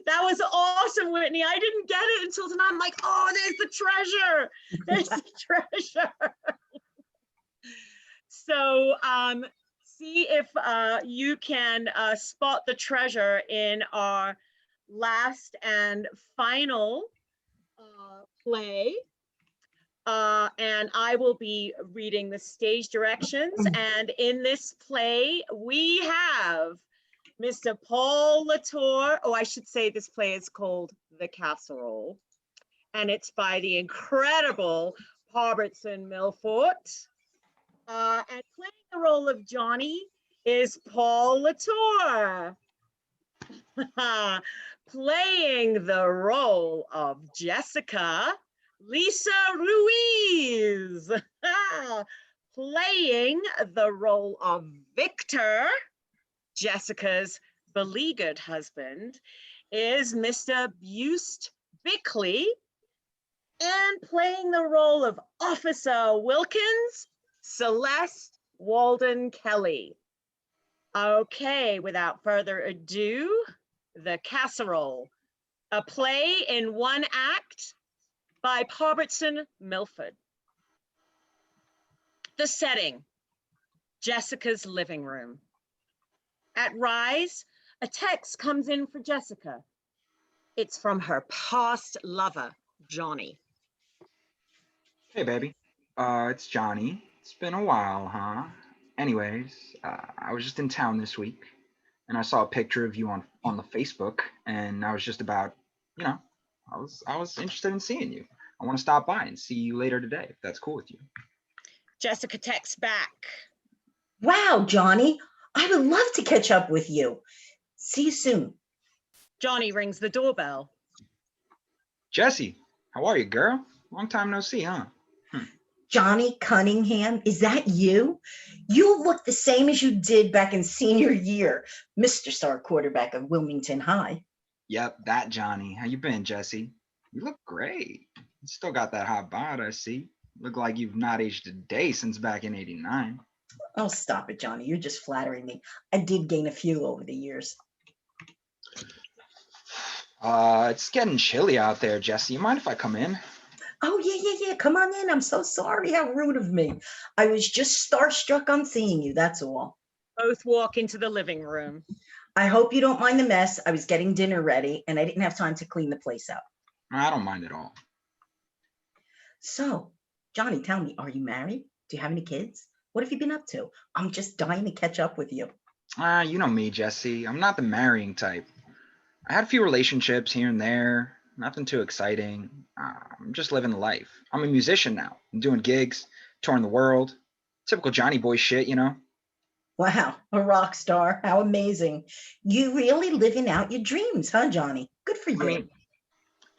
That was awesome, Whitney. I didn't get it until tonight. I'm like, oh, there's the treasure. There's the treasure. So see if you can spot the treasure in our last and final play. And I will be reading the stage directions. And in this play, we have Mr. Paul LaTorre. Oh, I should say this play is called The Casserole. And it's by the incredible Poberston Milfort. And playing the role of Johnny is Paul LaTorre. Playing the role of Jessica, Lisa Ruiz. Playing the role of Victor, Jessica's beleaguered husband, is Mr. Buist Bickley. And playing the role of Officer Wilkins, Celeste Walden Kelley. Okay, without further ado, The Casserole, a play in one act by Poberston Milfort. The setting, Jessica's living room. At Rise, a text comes in for Jessica. It's from her past lover, Johnny. Hey, baby. It's Johnny. It's been a while, huh? Anyways, I was just in town this week, and I saw a picture of you on the Facebook, and I was just about, I was interested in seeing you. I want to stop by and see you later today, if that's cool with you. Jessica texts back. Wow, Johnny, I would love to catch up with you. See you soon. Johnny rings the doorbell. Jessie, how are you, girl? Long time no see, huh? Johnny Cunningham, is that you? You look the same as you did back in senior year, Mr. Star quarterback of Wilmington High. Yep, that Johnny. How you been, Jessie? You look great. You still got that hot bod, I see. Look like you've not aged a day since back in '89. Oh, stop it, Johnny. You're just flattering me. I did gain a few over the years. It's getting chilly out there, Jessie. You mind if I come in? Oh, yeah. Come on in. I'm so sorry. How rude of me. I was just starstruck on seeing you. That's all. Both walk into the living room. I hope you don't mind the mess. I was getting dinner ready and I didn't have time to clean the place up. I don't mind at all. So, Johnny, tell me, are you married? Do you have any kids? What have you been up to? I'm just dying to catch up with you. You know me, Jessie. I'm not the marrying type. I had a few relationships here and there. Nothing too exciting. I'm just living the life. I'm a musician now. I'm doing gigs, touring the world. Typical Johnny boy shit, you know? Wow, a rock star. How amazing. You really living out your dreams, huh, Johnny? Good for you.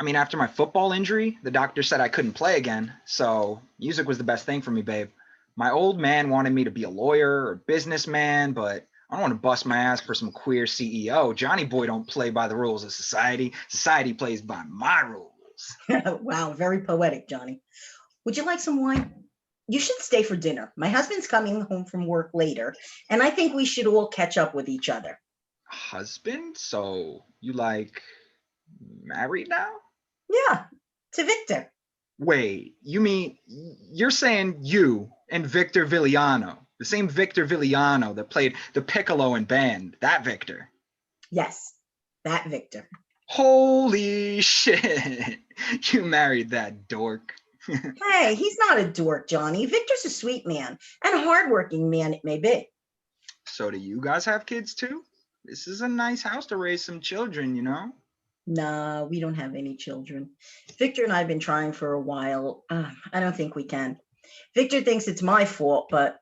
I mean, after my football injury, the doctor said I couldn't play again. So music was the best thing for me, babe. My old man wanted me to be a lawyer or a businessman, but I don't want to bust my ass for some queer CEO. Johnny boy don't play by the rules of society. Society plays by my rules. Wow, very poetic, Johnny. Would you like some wine? You should stay for dinner. My husband's coming home from work later, and I think we should all catch up with each other. Husband? So you married now? Yeah, to Victor. Wait, you mean you're saying you and Victor Villano, the same Victor Villano that played the piccolo in band, that Victor? Yes, that Victor. Holy shit, you married that dork. Hey, he's not a dork, Johnny. Victor's a sweet man and a hardworking man, it may be. So do you guys have kids too? This is a nice house to raise some children, you know? No, we don't have any children. Victor and I have been trying for a while. I don't think we can. Victor thinks it's my fault, but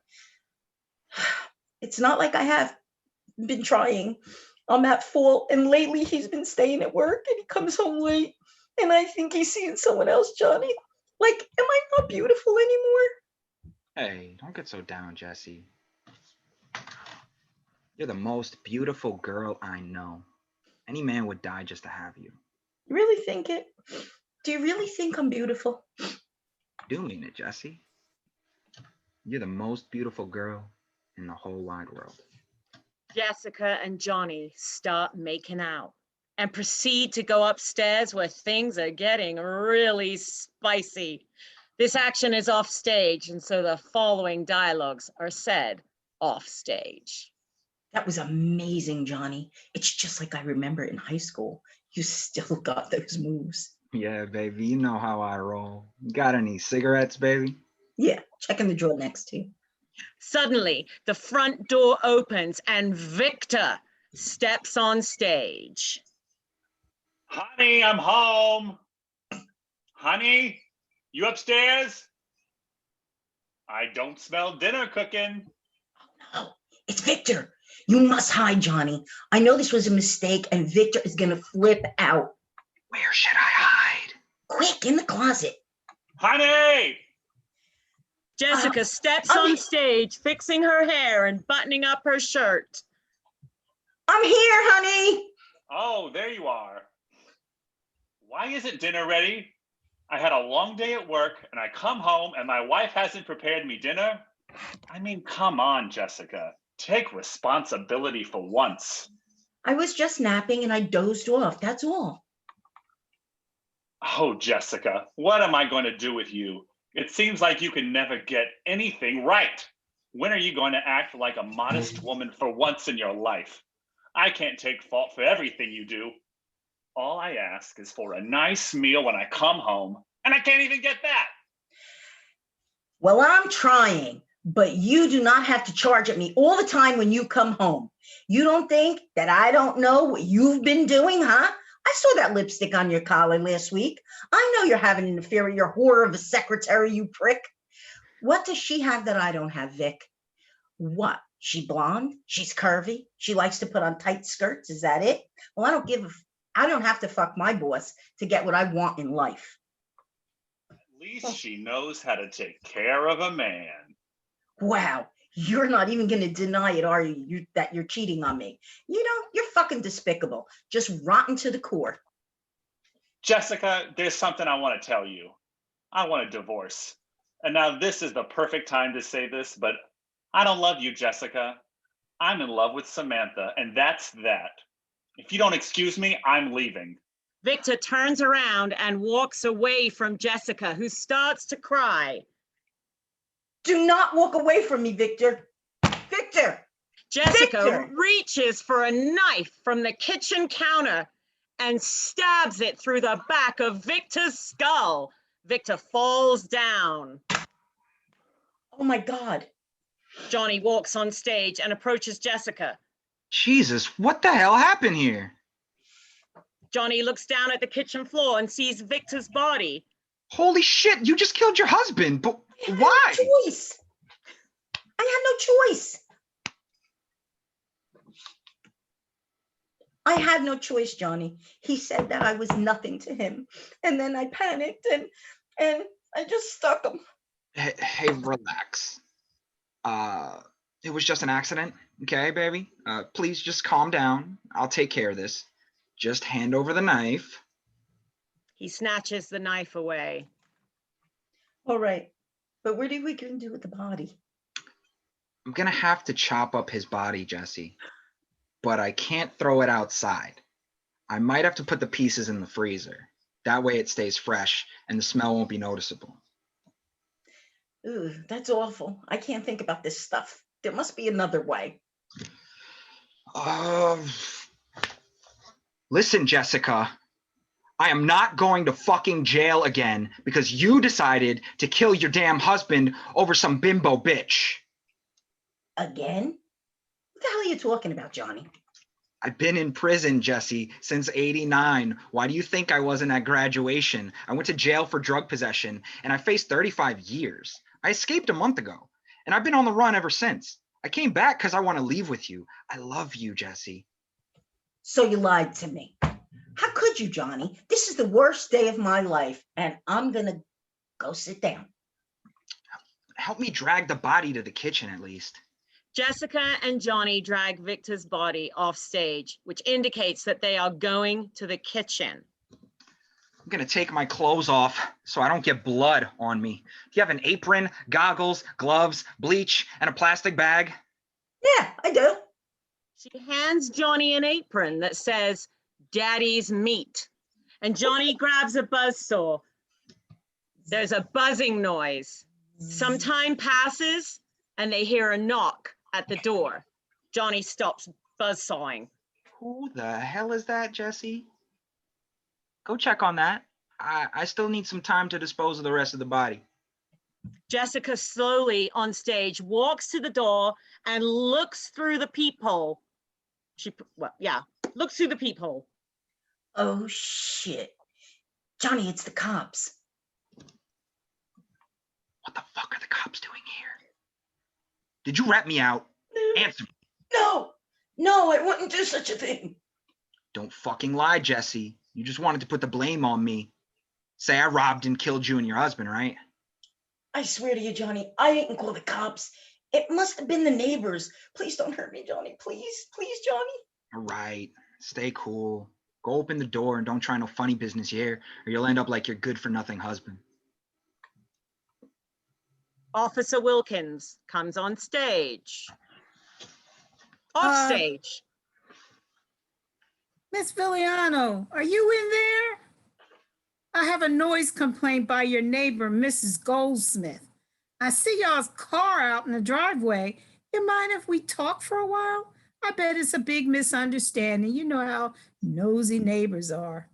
it's not like I have been trying. I'm at fault, and lately he's been staying at work and he comes home late, and I think he's seeing someone else, Johnny. Like, am I not beautiful anymore? Hey, don't get so down, Jessie. You're the most beautiful girl I know. Any man would die just to have you. You really think it? Do you really think I'm beautiful? I do mean it, Jessie. You're the most beautiful girl in the whole wide world. Jessica and Johnny start making out and proceed to go upstairs where things are getting really spicy. This action is off stage, and so the following dialogues are said off stage. That was amazing, Johnny. It's just like I remember in high school. You still got those moves. Yeah, baby, you know how I roll. Got any cigarettes, baby? Yeah, check in the drawer next to you. Suddenly, the front door opens and Victor steps on stage. Honey, I'm home. Honey, you upstairs? I don't smell dinner cooking. Oh, it's Victor. You must hide, Johnny. I know this was a mistake and Victor is gonna flip out. Where should I hide? Quick, in the closet. Honey! Jessica steps on stage, fixing her hair and buttoning up her shirt. I'm here, honey. Oh, there you are. Why isn't dinner ready? I had a long day at work and I come home and my wife hasn't prepared me dinner. I mean, come on, Jessica. Take responsibility for once. I was just napping and I dozed off, that's all. Oh, Jessica, what am I going to do with you? It seems like you can never get anything right. When are you going to act like a modest woman for once in your life? I can't take fault for everything you do. All I ask is for a nice meal when I come home, and I can't even get that. Well, I'm trying, but you do not have to charge at me all the time when you come home. You don't think that I don't know what you've been doing, huh? I saw that lipstick on your collar last week. I know you're having an affair with your whore of a secretary, you prick. What does she have that I don't have, Vic? What? She blonde? She's curvy? She likes to put on tight skirts? Is that it? Well, I don't have to fuck my boss to get what I want in life. At least she knows how to take care of a man. Wow. You're not even going to deny it, are you, that you're cheating on me? You know, you're fucking despicable. Just rotten to the core. Jessica, there's something I want to tell you. I want a divorce. And now this is the perfect time to say this, but I don't love you, Jessica. I'm in love with Samantha, and that's that. If you don't excuse me, I'm leaving. Victor turns around and walks away from Jessica, who starts to cry. Do not walk away from me, Victor. Victor! Jessica Victor! reaches for a knife from the kitchen counter and stabs it through the back of Victor's skull. Victor falls down. Oh my God. Johnny walks on stage and approaches Jessica. Jesus, what the hell happened here? Johnny looks down at the kitchen floor and sees Victor's body. Holy shit, you just killed your husband, but why? I had no choice. I had no choice. I had no choice, Johnny. He said that I was nothing to him. And then I panicked and I just stuck him. Hey, relax. It was just an accident, okay, baby? Please just calm down. I'll take care of this. Just hand over the knife. He snatches the knife away. All right. But what are we going to do with the body? I'm gonna have to chop up his body, Jesse. But I can't throw it outside. I might have to put the pieces in the freezer. That way it stays fresh and the smell won't be noticeable. Ooh, that's awful. I can't think about this stuff. There must be another way. Listen, Jessica. I am not going to fucking jail again because you decided to kill your damn husband over some bimbo bitch. Again? What the hell are you talking about, Johnny? I've been in prison, Jesse, since '89. Why do you think I wasn't at graduation? I went to jail for drug possession and I faced 35 years. I escaped a month ago and I've been on the run ever since. I came back because I want to leave with you. I love you, Jesse. So you lied to me. How could you, Johnny? This is the worst day of my life and I'm gonna go sit down. Help me drag the body to the kitchen at least. Jessica and Johnny drag Victor's body off stage, which indicates that they are going to the kitchen. gonna take my clothes off so I don't get blood on me. Do you have an apron, goggles, gloves, bleach, and a plastic bag? Yeah, I do. She hands Johnny an apron that says Daddy's Meat. And Johnny grabs a buzzsaw. There's a buzzing noise. Some time passes and they hear a knock at the door. Johnny stops buzzsawing. Who the hell is that, Jesse? Go check on that. I still need some time to dispose of the rest of the body. Jessica slowly on stage walks to the door and looks through the peephole. Looks through the peephole. Oh, shit. Johnny, it's the cops. What the fuck are the cops doing here? Did you rat me out? Answer me. No, I wouldn't do such a thing. Don't fucking lie, Jesse. You just wanted to put the blame on me. Say I robbed and killed you and your husband, right? I swear to you, Johnny, I didn't call the cops. It must have been the neighbors. Please don't hurt me, Johnny. Please, Johnny. All right, stay cool. Go open the door and don't try no funny business here, or you'll end up like your good-for-nothing husband. Officer Wilkins comes on stage. Off stage. Miss Villiano, are you in there? I have a noise complaint by your neighbor, Mrs. Goldsmith. I see y'all's car out in the driveway. You mind if we talk for a while? I bet it's a big misunderstanding. You know how nosy neighbors are.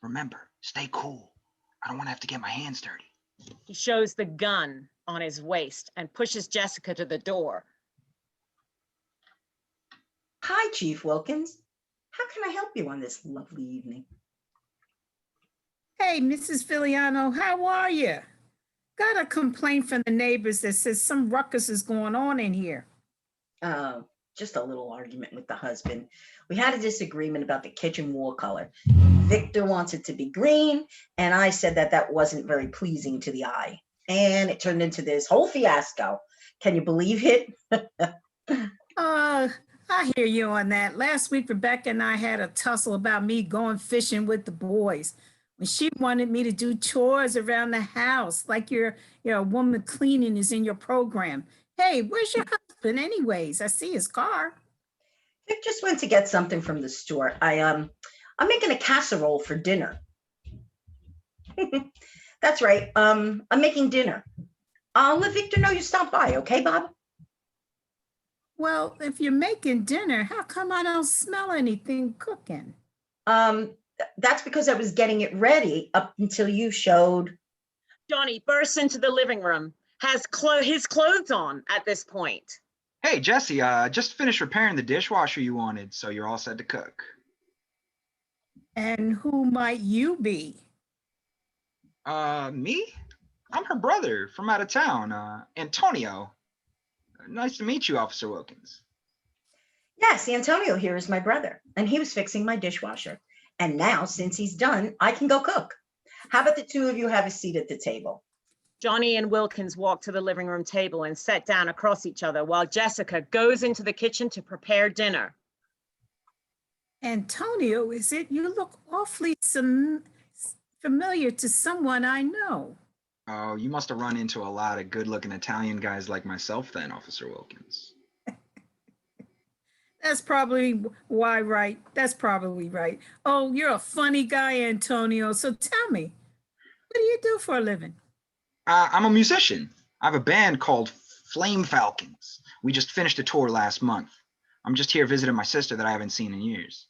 Remember, stay cool. I don't want to have to get my hands dirty. He shows the gun on his waist and pushes Jessica to the door. Hi, Chief Wilkins. How can I help you on this lovely evening? Hey, Mrs. Villiano, how are you? Got a complaint from the neighbors that says some ruckus is going on in here. Just a little argument with the husband. We had a disagreement about the kitchen wall color. Victor wants it to be green, and I said that wasn't very pleasing to the eye. And it turned into this whole fiasco. Can you believe it? I hear you on that. Last week, Rebecca and I had a tussle about me going fishing with the boys. When she wanted me to do chores around the house, like you're a woman cleaning is in your program. Hey, where's your husband anyways? I see his car. Vic just went to get something from the store. I'm making a casserole for dinner. That's right. I'm making dinner. I'll let Victor know you stopped by, okay, Bob? Well, if you're making dinner, how come I don't smell anything cooking? That's because I was getting it ready up until you showed. Johnny bursts into the living room, has his clothes on at this point. Hey, Jesse, just finished repairing the dishwasher you wanted, so you're all set to cook. And who might you be? Me? I'm her brother from out of town, Antonio. Nice to meet you, Officer Wilkins. Yes, Antonio here is my brother, and he was fixing my dishwasher. And now, since he's done, I can go cook. How about the two of you have a seat at the table? Johnny and Wilkins walk to the living room table and sit down across each other while Jessica goes into the kitchen to prepare dinner. Antonio, is it? You look awfully familiar to someone I know. Oh, you must have run into a lot of good-looking Italian guys like myself then, Officer Wilkins. That's probably why, right? That's probably right. Oh, you're a funny guy, Antonio. So tell me, what do you do for a living? I'm a musician. I have a band called Flame Falcons. We just finished a tour last month. I'm just here visiting my sister that I haven't seen in years.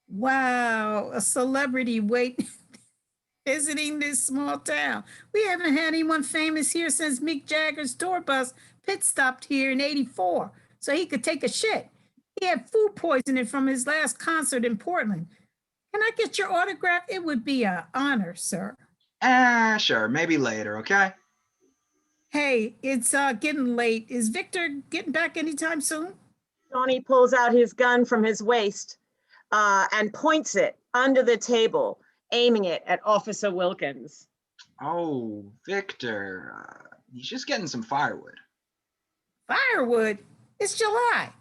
Wow, a celebrity visiting this small town. We haven't had anyone famous here since Mick Jagger's tour bus pit stopped here in '84 so he could take a shit. He had food poisoning from his last concert in Portland. Can I get your autograph? It would be an honor, sir. Sure, maybe later, okay? Hey, it's getting late. Is Victor getting back anytime soon? Johnny pulls out his gun from his waist and points it under the table, aiming it at Officer Wilkins. Oh, Victor, he's just getting some firewood. Firewood? It's July.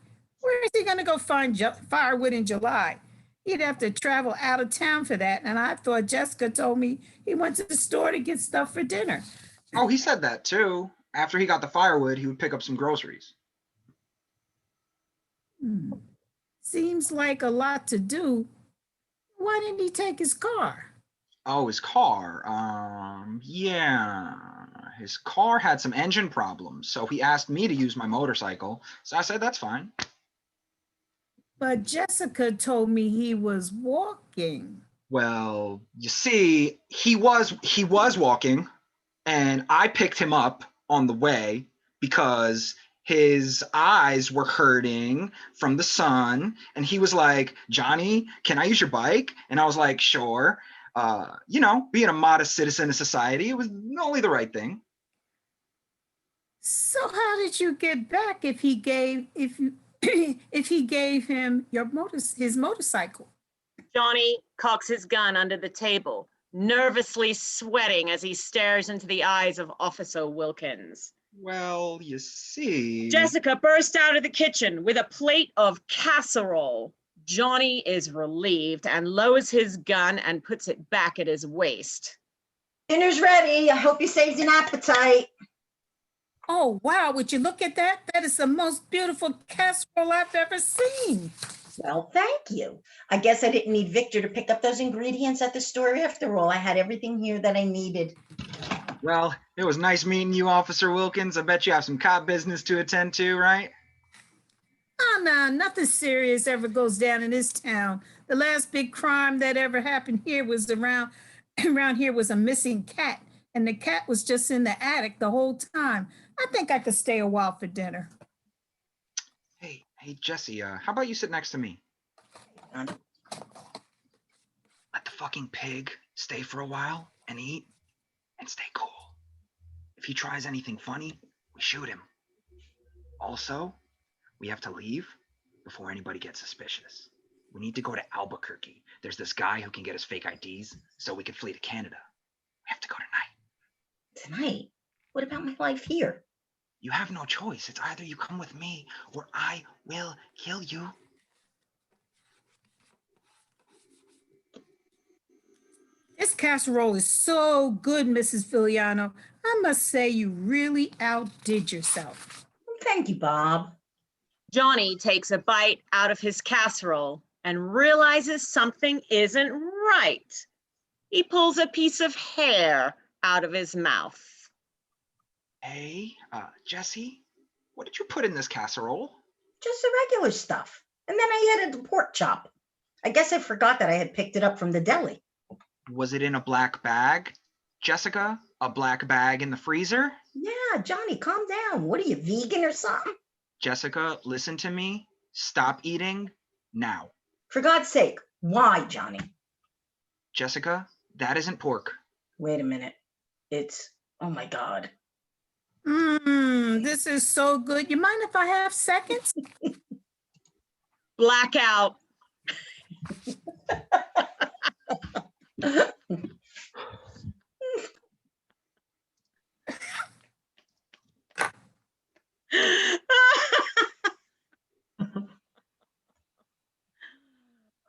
Where is he going to go find firewood in July? He'd have to travel out of town for that. And I thought Jessica told me he went to the store to get stuff for dinner. Oh, he said that too. After he got the firewood, he would pick up some groceries. Seems like a lot to do. Why didn't he take his car? Oh, his car. Yeah. His car had some engine problems, so he asked me to use my motorcycle. So I said, that's fine. But Jessica told me he was walking. Well, you see, he was walking, and I picked him up on the way because his eyes were hurting from the sun, and he was like, Johnny, can I use your bike? And I was like, sure. You know, being a modest citizen of society, it was only the right thing. So how did you get back if he gave him his motorcycle? Johnny cocks his gun under the table, nervously sweating as he stares into the eyes of Officer Wilkins. Well, you see. Jessica burst out of the kitchen with a plate of casserole. Johnny is relieved and lowers his gun and puts it back at his waist. Dinner's ready. I hope you saved an appetite. Oh, wow. Would you look at that? That is the most beautiful casserole I've ever seen. Well, thank you. I guess I didn't need Victor to pick up those ingredients at the store after all. I had everything here that I needed. Well, it was nice meeting you, Officer Wilkins. I bet you have some cop business to attend to, right? Oh, no, nothing serious ever goes down in this town. The last big crime that ever happened here was around here was a missing cat, and the cat was just in the attic the whole time. I think I could stay a while for dinner. Hey, Jesse, how about you sit next to me? Let the fucking pig stay for a while and eat and stay cool. If he tries anything funny, we shoot him. Also, we have to leave before anybody gets suspicious. We need to go to Albuquerque. There's this guy who can get us fake IDs so we can flee to Canada. We have to go tonight. Tonight? What about my life here? You have no choice. It's either you come with me or I will kill you. This casserole is so good, Mrs. Filiano. I must say you really outdid yourself. Thank you, Bob. Johnny takes a bite out of his casserole and realizes something isn't right. He pulls a piece of hair out of his mouth. Hey, Jesse, what did you put in this casserole? Just the regular stuff. And then I added the pork chop. I guess I forgot that I had picked it up from the deli. Was it in a black bag? Jessica, a black bag in the freezer? Yeah, Johnny, calm down. What are you, vegan or something? Jessica, listen to me. Stop eating now. For God's sake, why, Johnny? Jessica, that isn't pork. Wait a minute. It's, oh my God. This is so good. You mind if I have seconds? Blackout.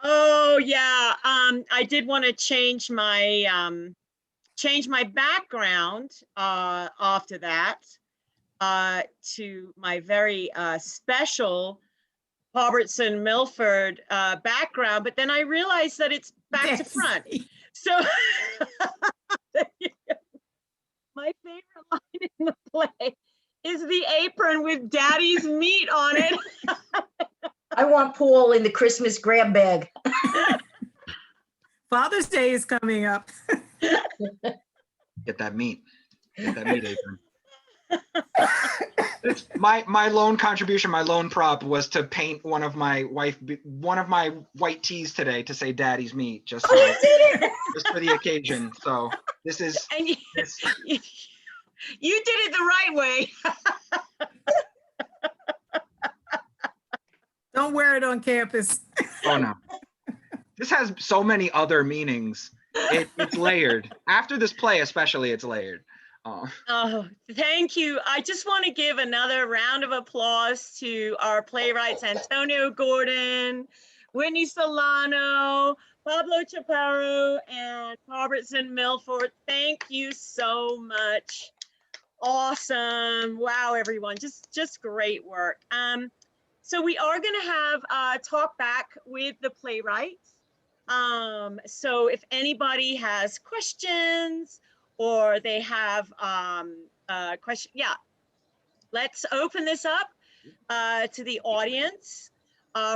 Oh yeah, I did want to change my background after that to my very special Poberston Milfort background, but then I realized that it's back to front. So my favorite line in the play is the apron with Daddy's meat on it. I want Paul in the Christmas grab bag. Father's Day is coming up. Get that meat. Get that meat apron. My lone contribution, my lone prop was to paint one of my white tees today to say Daddy's meat, just for the occasion. So this is. And you did it the right way. Don't wear it on campus. Oh no. This has so many other meanings. It's layered. After this play, especially, it's layered. Oh, thank you. I just want to give another round of applause to our playwrights, Antonio Gordon, Whitney Solano, Pablo Chaparro, and Poberston Milfort. Thank you so much. Awesome. Wow, everyone, just great work. So we are going to have a talk back with the playwrights. So if anybody has questions or they have a question, yeah, let's open this up to the audience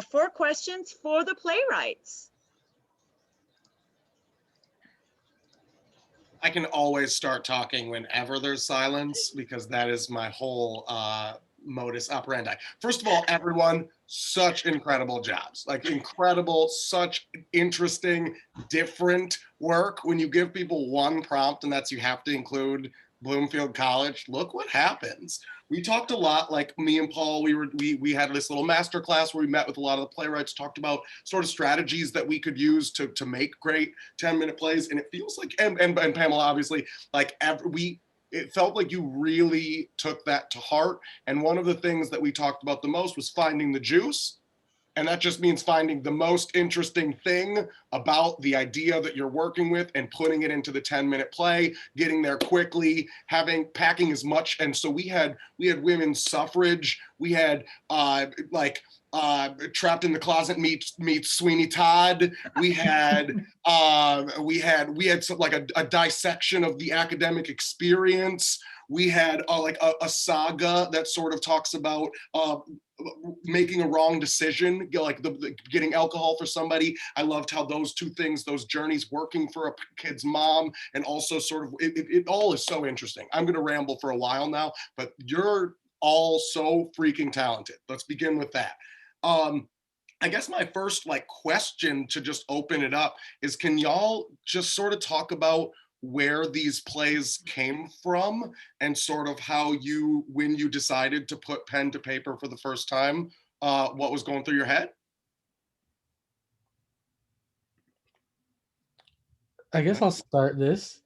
for questions for the playwrights. I can always start talking whenever there's silence because that is my whole modus operandi. First of all, everyone, such incredible jobs, like incredible, such interesting, different work. When you give people one prompt and that's you have to include Bloomfield College, look what happens. We talked a lot, like me and Paul, we had this little master class where we met with a lot of the playwrights, talked about sort of strategies that we could use to make great 10-minute plays. And it feels like, and Pamela, obviously, like it felt like you really took that to heart. And one of the things that we talked about the most was finding the juice. And that just means finding the most interesting thing about the idea that you're working with and putting it into the 10-minute play, getting there quickly, packing as much. And so we had women's suffrage, we had Trapped in the Closet meets Sweeney Todd. We had some, like a dissection of the academic experience. We had a saga that sort of talks about making a wrong decision, like getting alcohol for somebody. I loved how those two things, those journeys, working for a kid's mom, and also sort of it all is so interesting. I'm going to ramble for a while now, but you're all so freaking talented. Let's begin with that. I guess my first question to just open it up is, can y'all just sort of talk about where these plays came from and sort of how when you decided to put pen to paper for the first time, what was going through your head? I guess I'll start this.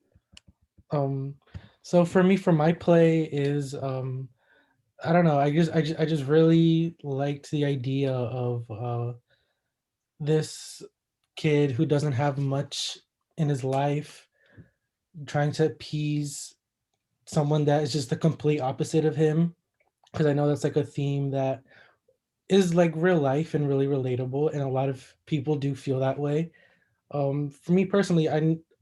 So for me, for my play is, I don't know, I just really liked the idea of this kid who doesn't have much in his life trying to appease someone that is just the complete opposite of him, because I know that's like a theme that is like real life and really relatable, and a lot of people do feel that way. For me personally,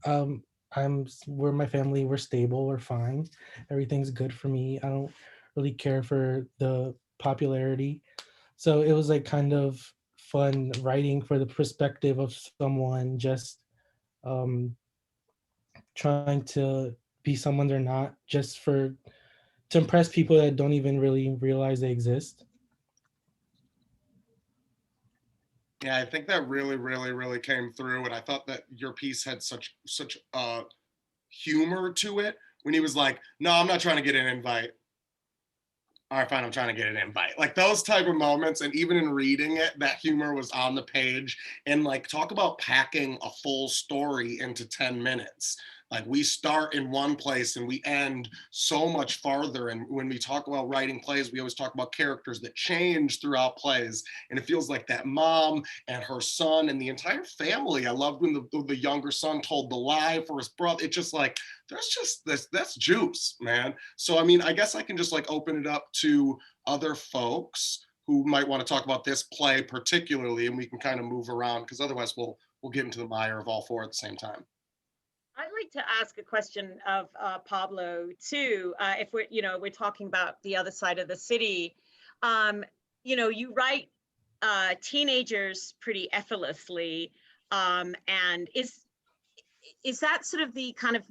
we're my family, we're stable, we're fine, everything's good for me. I don't really care for the popularity, so it was like kind of fun writing for the perspective of someone just trying to be someone they're not, just to impress people that don't even really realize they exist. Yeah, I think that really, really, really came through, and I thought that your piece had such humor to it when he was like, "No, I'm not trying to get an invite." All right, fine, I'm trying to get an invite. Like those type of moments, and even in reading it, that humor was on the page. And like, talk about packing a full story into 10 minutes. Like we start in one place and we end so much farther. And when we talk about writing plays, we always talk about characters that change throughout plays. And it feels like that mom and her son and the entire family. I loved when the younger son told the lie for his brother. It's just like, there's just that's juice, man. So, I mean, I guess I can just like open it up to other folks who might want to talk about this play particularly, and we can kind of move around, because otherwise we'll get into the mire of all four at the same time. I'd like to ask a question of Paublo too. If we're talking about the other side of the city, you write teenagers pretty effortlessly, and is that sort of the kind of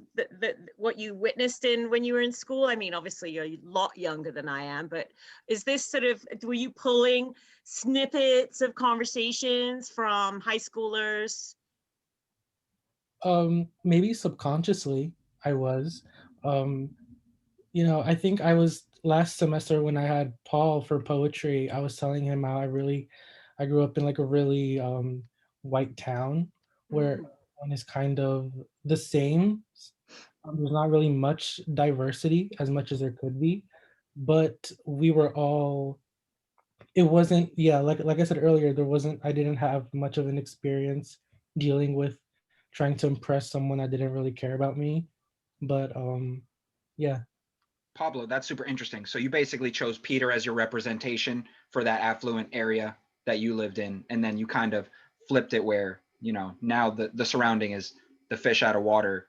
what you witnessed when you were in school? I mean, obviously you're a lot younger than I am, but is this sort of, were you pulling snippets of conversations from high schoolers? Maybe subconsciously I was. I think I was last semester when I had Paul for poetry, I was telling him how I grew up in like a really white town where everyone is kind of the same. There's not really much diversity as much as there could be, but we were all. It wasn't, yeah, like I said earlier, I didn't have much of an experience dealing with trying to impress someone that didn't really care about me. But yeah. Pablo, that's super interesting. So you basically chose Peter as your representation for that affluent area that you lived in, and then you kind of flipped it where, now the surrounding is the fish out of water,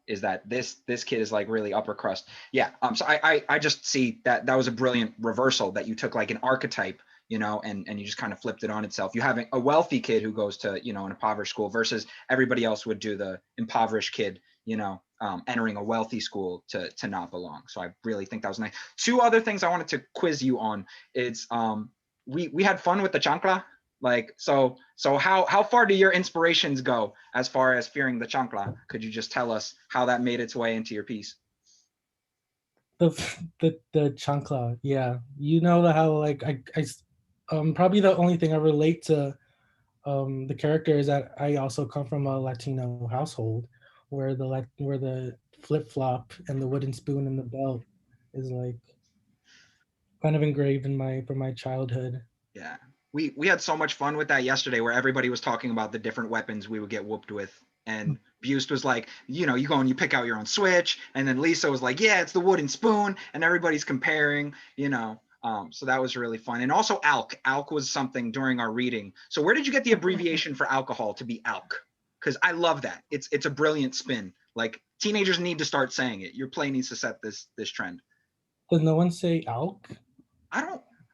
is that this kid is like really upper crust. Yeah. So I just see that was a brilliant reversal, that you took like an archetype, and you just kind of flipped it on itself. You have a wealthy kid who goes to, an impoverished school versus everybody else would do the impoverished kid, entering a wealthy school to not belong. So I really think that was nice. Two other things I wanted to quiz you on. It's we had fun with the chancla. Like, so how far do your inspirations go as far as fearing the chancla? Could you just tell us how that made its way into your piece? The chancla, yeah. You know how like I probably the only thing I relate to the character is that I also come from a Latino household where the flip flop and the wooden spoon and the belt is like kind of engraved in my childhood. Yeah, we had so much fun with that yesterday, where everybody was talking about the different weapons we would get whooped with, and Buist was like, you go and you pick out your own switch, and then Lisa was like, yeah, it's the wooden spoon, and everybody's comparing, so that was really fun. And also alk was something during our reading. So where did you get the abbreviation for alcohol to be alk? Because I love that. It's a brilliant spin. Like, teenagers need to start saying it. Your play needs to set this trend. Does no one say alk?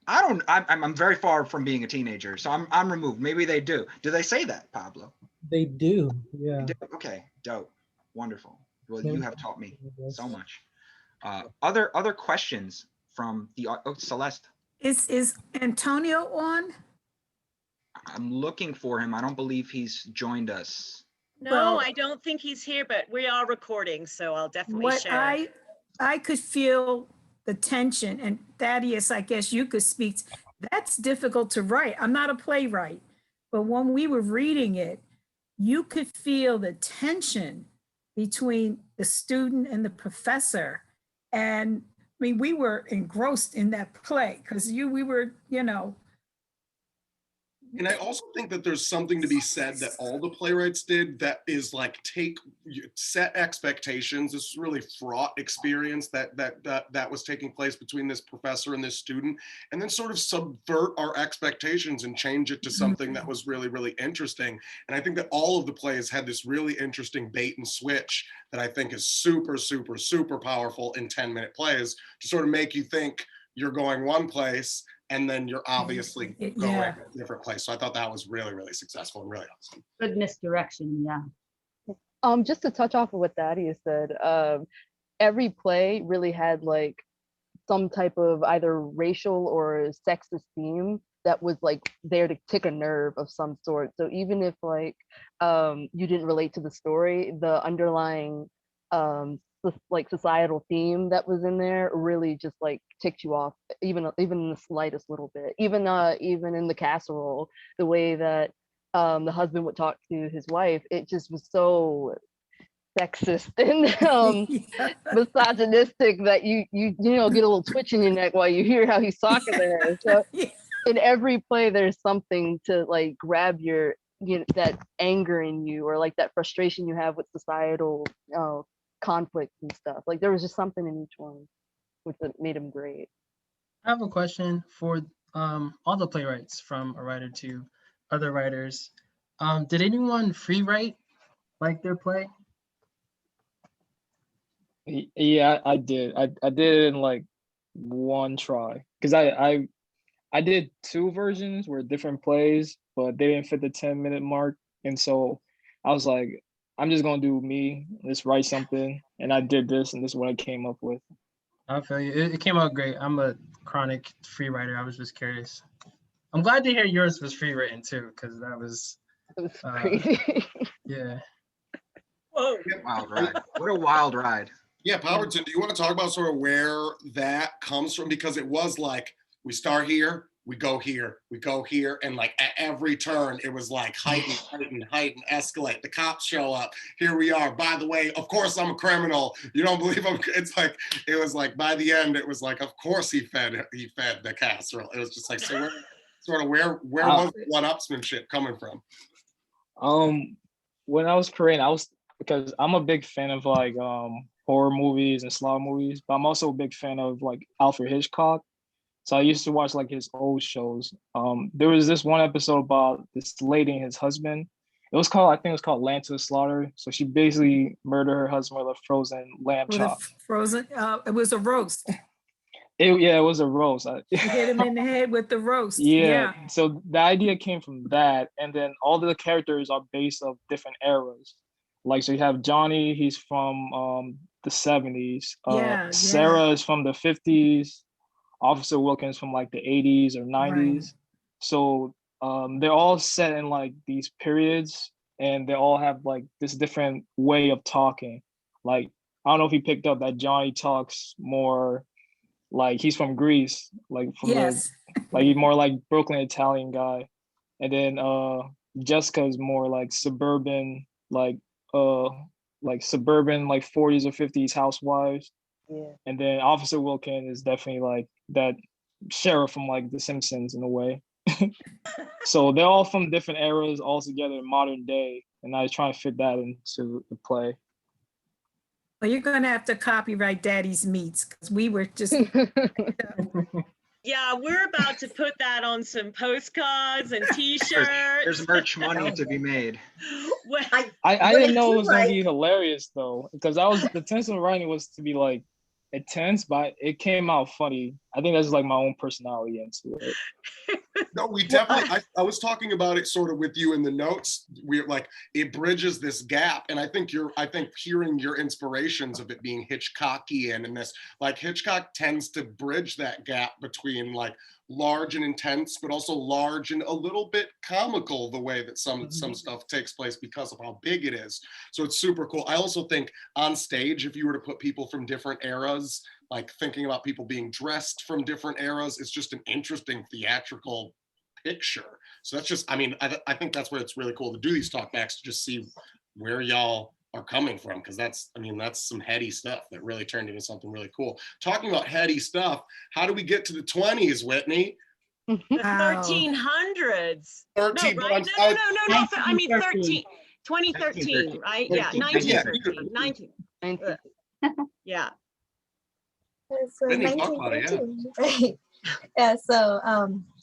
I'm very far from being a teenager, so I'm removed. Maybe they do. Do they say that, Pablo? They do. Yeah. They do? Okay, dope, wonderful. Well, you have taught me so much. Other questions from the Celeste? Is Antonio on? I'm looking for him. I don't believe he's joined us. No, Well, I don't think he's here, but we are recording, so I'll definitely What share. I could feel the tension, and Thaddeus, I guess you could speak. That's difficult to write. I'm not a playwright, but when we were reading it, you could feel the tension between the student and the professor. And I mean, we were engrossed in that play because we were, And I also think that there's something to be said that all the playwrights did, that is like set expectations. This really fraught experience that was taking place between this professor and this student, and then sort of subvert our expectations and change it to something that was really, really interesting. And I think that all of the plays had this really interesting bait and switch that I think is super, super, super powerful in 10-minute plays, to sort of make you think you're going one place and then you're obviously going a different place. So I thought that was really, really successful and really awesome. Good misdirection, yeah. Just to touch off of what Thaddeus said, every play really had like some type of either racial or sexist theme that was like there to tick a nerve of some sort. So even if like you didn't relate to the story, the underlying like societal theme that was in there really just like ticked you off, even in the slightest little bit. Even in the Casserole, the way that the husband would talk to his wife, it just was so sexist and misogynistic that you get a little twitch in your neck while you hear how he's talking there. So in every play, there's something to like grab your that anger in you, or like that frustration you have with societal conflicts and stuff. Like there was just something in each one which made him great. I have a question for all the playwrights, from a writer to other writers. Did anyone free write like their play? Yeah, I did. I did it in like one try, because I did two versions where different plays, but they didn't fit the 10-minute mark, and so I was like, I'm just gonna do me. Let's write something, and I did this, and this is what I came up with. I feel you. It came out great. I'm a chronic free writer. I was just curious. I'm glad to hear yours was free written too, because that was crazy. Yeah. Whoa. Wild ride. What a wild ride. Yeah, Poberton, do you want to talk about sort of where that comes from? Because it was like, we start here we go here, and like at every turn, it was like heighten, escalate. The cops show up. Here we are. By the way, of course I'm a criminal. You don't believe I'm? It's like it was like by the end, it was like, of course he fed the casserole. It was just like, so where was the one-upsmanship coming from? When I was Korean, because I'm a big fan of like horror movies and slasher movies, but I'm also a big fan of like Alfred Hitchcock. So I used to watch like his old shows. There was this one episode about this lady and his husband. I think it was called Land to the Slaughter. So she basically murdered her husband with a frozen lamb chop. It was a roast. It was a roast. You hit him in the head with the roast. Yeah. So the idea came from that. And then all the characters are based of different eras. Like, so you have Johnny, he's from the 70s. Sarah is from the 50s. Officer Wilkins from like the 80s or 90s. Right. So they're all set in like these periods, and they all have like this different way of talking. Like, I don't know if you picked up that Johnny talks more like he's from Greece, like from like he's more like Brooklyn Italian guy. And then Jessica's more like suburban, like suburban, like 40s or 50s housewives. Yeah. And then Officer Wilkins is definitely like that sheriff from like The Simpsons in a way. So they're all from different eras all together in modern day. And I try to fit that into the play. Well, you're going to have to copyright Daddy's Meats, because we were just... Yeah, we're about to put that on some postcards and t-shirts. There's merch money to be made. Well, I didn't know it was going to be hilarious, though, because the intentional writing was to be like intense, but it came out funny. I think that's like my own personality into it. No, we definitely, I was talking about it sort of with you in the notes. We're like, it bridges this gap. And I think hearing your inspirations of it being Hitchcockian and this, like Hitchcock tends to bridge that gap between like large and intense, but also large and a little bit comical, the way that some stuff takes place because of how big it is. So it's super cool. I also think on stage, if you were to put people from different eras, like thinking about people being dressed from different eras, it's just an interesting theatrical picture. So that's just, I mean, I think that's where it's really cool to do these talkbacks, to just see where y'all are coming from, because that's some heady stuff that really turned into something really cool. Talking about heady stuff, how do we get to the 20s, Whitney? The 1300s. No, right? No. I mean 2013, right? Yeah, 1913. 19. Yeah. So 1913, right? Yeah, so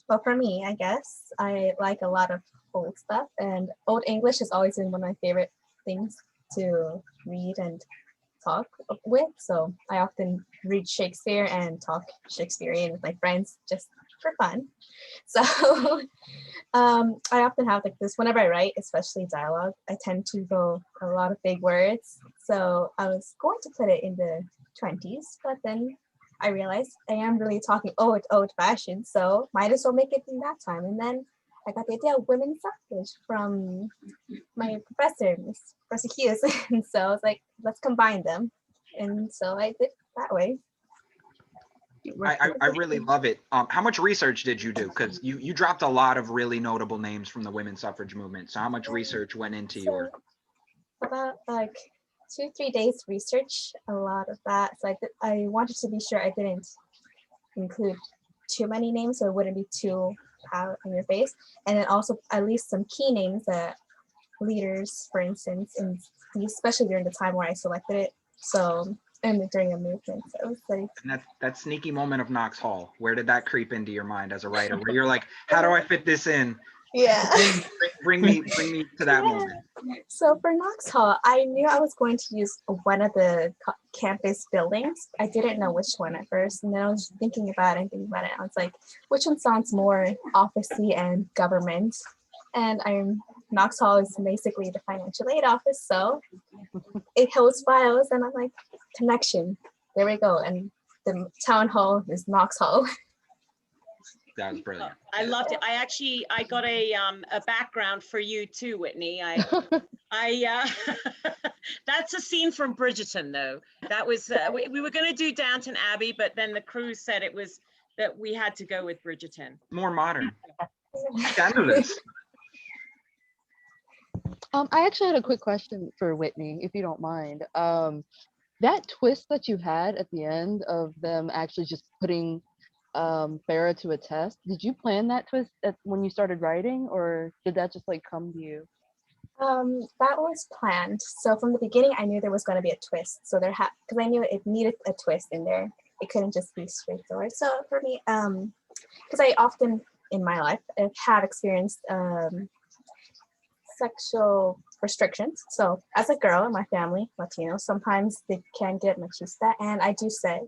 well, for me, I guess I like a lot of old stuff, and Old English has always been one of my favorite things to read and talk with. So I often read Shakespeare and talk Shakespearean with my friends just for fun. So I often have like this whenever I write, especially dialogue, I tend to go a lot of big words. So I was going to put it in the 20s, but then I realized I am really talking old fashioned, so might as well make it in that time. And then I got the idea of women's suffrage from my professor, Miss Professor Hughes. And so I was like, let's combine them. And so I did that way. I really love it. How much research did you do? Because you dropped a lot of really notable names from the women's suffrage movement. So how much research went into your? About like 2-3 days research, a lot of that. So I wanted to be sure I didn't include too many names, so it wouldn't be too out in your face. And then also at least some key names that leaders, for instance, and especially during the time where I selected it. So, and during a movement. So it was like, and that sneaky moment of Knox Hall, where did that creep into your mind as a writer, where you're like, how do I fit this in? Yeah. Bring me to that moment. So for Knox Hall, I knew I was going to use one of the campus buildings. I didn't know which one at first. And then I was thinking about it. I was like, which one sounds more officey and government? And Knox Hall is basically the financial aid office. So it holds files, and I'm like, connection. There we go. And the town hall is Knox Hall. That was brilliant. I loved it. I got a background for you too, Whitney. That's a scene from Bridgerton, though. That was we were going to do Downton Abbey, but then the crew said it was that we had to go with Bridgerton. More modern. Scandalous. I actually had a quick question for Whitney, if you don't mind. That twist that you had at the end of them actually just putting Farrah to a test, did you plan that twist when you started writing, or did that just like come to you? That was planned. So from the beginning, I knew there was going to be a twist. So because I knew it needed a twist in there. It couldn't just be straightforward. So for me, because I often in my life have experienced sexual restrictions. So as a girl in my family, Latino, sometimes they can get machista, and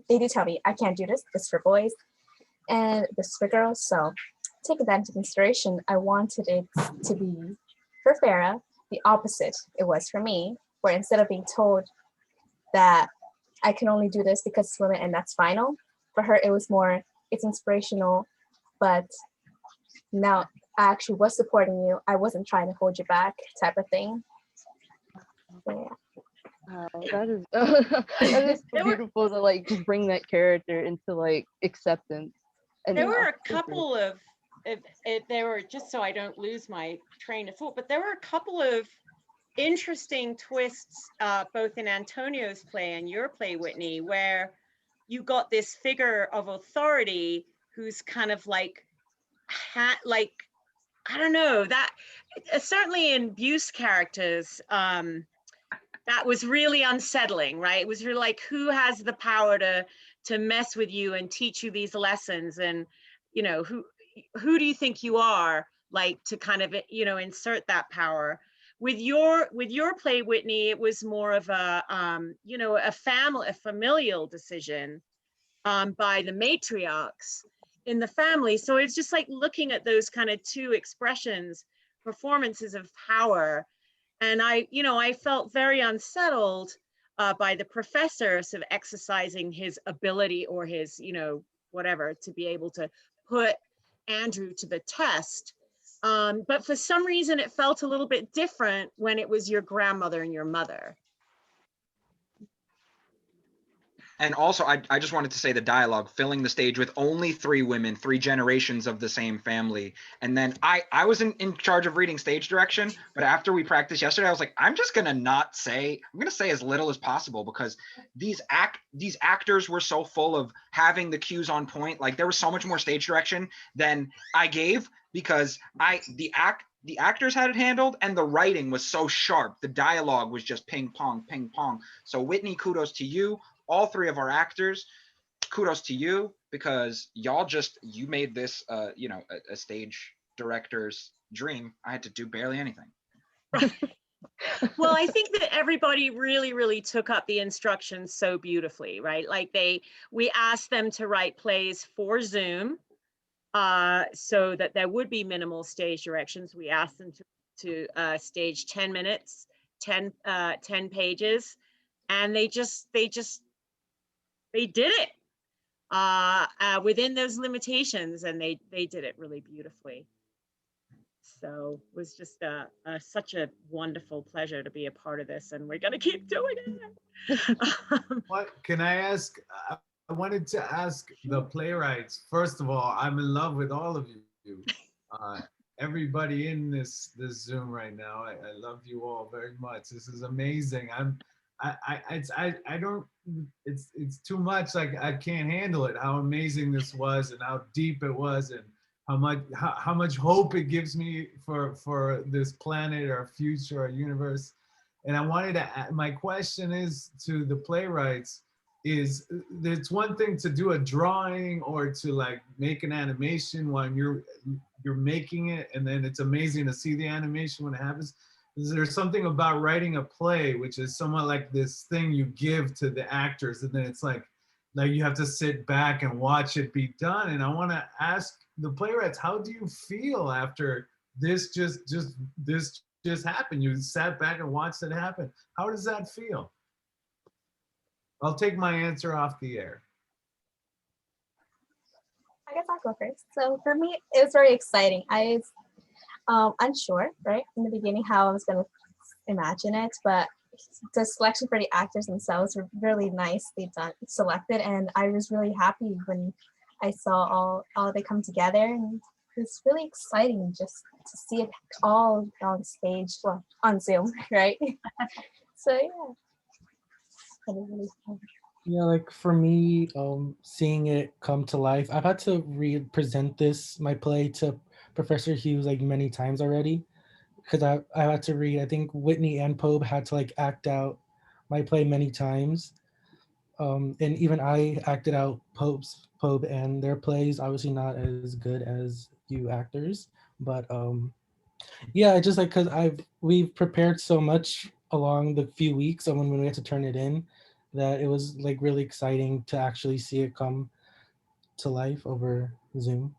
they do tell me I can't do this. This is for boys, and this is for girls. So taking that into consideration, I wanted it to be for Farrah the opposite it was for me, where instead of being told that I can only do this because it's women and that's final, for her it was more, it's inspirational, but now I actually was supporting you. I wasn't trying to hold you back type of thing. So, yeah. That is that is so beautiful to like just bring that character into like acceptance. And there were a couple of there were, just so I don't lose my train of thought, but there were a couple of interesting twists, both in Antonio's play and your play, Whitney, where you got this figure of authority who's kind of like, I don't know, that certainly in Buist characters, that was really unsettling, right? It was really like, who has the power to mess with you and teach you these lessons, and you know, who do you think you are, like, to kind of, you know, insert that power. With your play, Whitney, it was more of a you know, a familial decision by the matriarchs in the family. So it's just like looking at those kind of two performances of power. And I felt very unsettled by the professor sort of exercising his ability, or his, you know, whatever, to be able to put Andrew to the test. But for some reason, it felt a little bit different when it was your grandmother and your mother. And also, I just wanted to say the dialogue, filling the stage with only 3 women, 3 generations of the same family. And then I was in charge of reading stage direction, but after we practiced yesterday, I was like, I'm just gonna I'm gonna say as little as possible, because these actors were so full of having the cues on point. Like, there was so much more stage direction than I gave, because the actors had it handled, and the writing was so sharp. The dialogue was just ping pong, ping pong. So Whitney, kudos to you. All 3 of our actors, kudos to you, because you made this, you know, a stage director's dream. I had to do barely anything. Well, I think that everybody really, really took up the instructions so beautifully, right? Like we asked them to write plays for Zoom, so that there would be minimal stage directions. We asked them to stage 10 minutes, 10 pages, and they did it within those limitations, and they did it really beautifully. So it was just such a wonderful pleasure to be a part of this, and we're gonna keep doing it. What can I ask? I wanted to ask the Playwrights. First of all, I'm in love with all of you. Everybody in this Zoom right now, I love you all very much. This is amazing. I don't, it's too much. Like, I can't handle it, how amazing this was and how deep it was, and how much hope it gives me for this planet, our future, our universe. And I wanted to, my question is to the Playwrights, is it's one thing to do a drawing or to like make an animation when you're making it, and then it's amazing to see the animation when it happens. There's something about writing a play, which is somewhat like this thing you give to the actors, and then it's like you have to sit back and watch it be done. And I want to ask the Playwrights, how do you feel after this just happened? You sat back and watched it happen. How does that feel? I'll take my answer off the air. I guess I'll go first. So for me, it was very exciting. I was unsure, right, in the beginning how I was going to imagine it, but the selection for the actors themselves were really nicely done, selected, and I was really happy when I saw all they come together, and it's really exciting just to see it all on stage, well, on Zoom, right? So yeah, it's been really fun. Yeah, like for me, seeing it come to life, I've had to present my play to Professor Hughes like many times already, because I had to read. I think Whitney and Pobe had to like act out my play many times, and even I acted out Pobe and their plays. Obviously not as good as you actors, but yeah, I just like because we've prepared so much along the few weeks, and when we had to turn it in, that it was like really exciting to actually see it come to life over Zoom.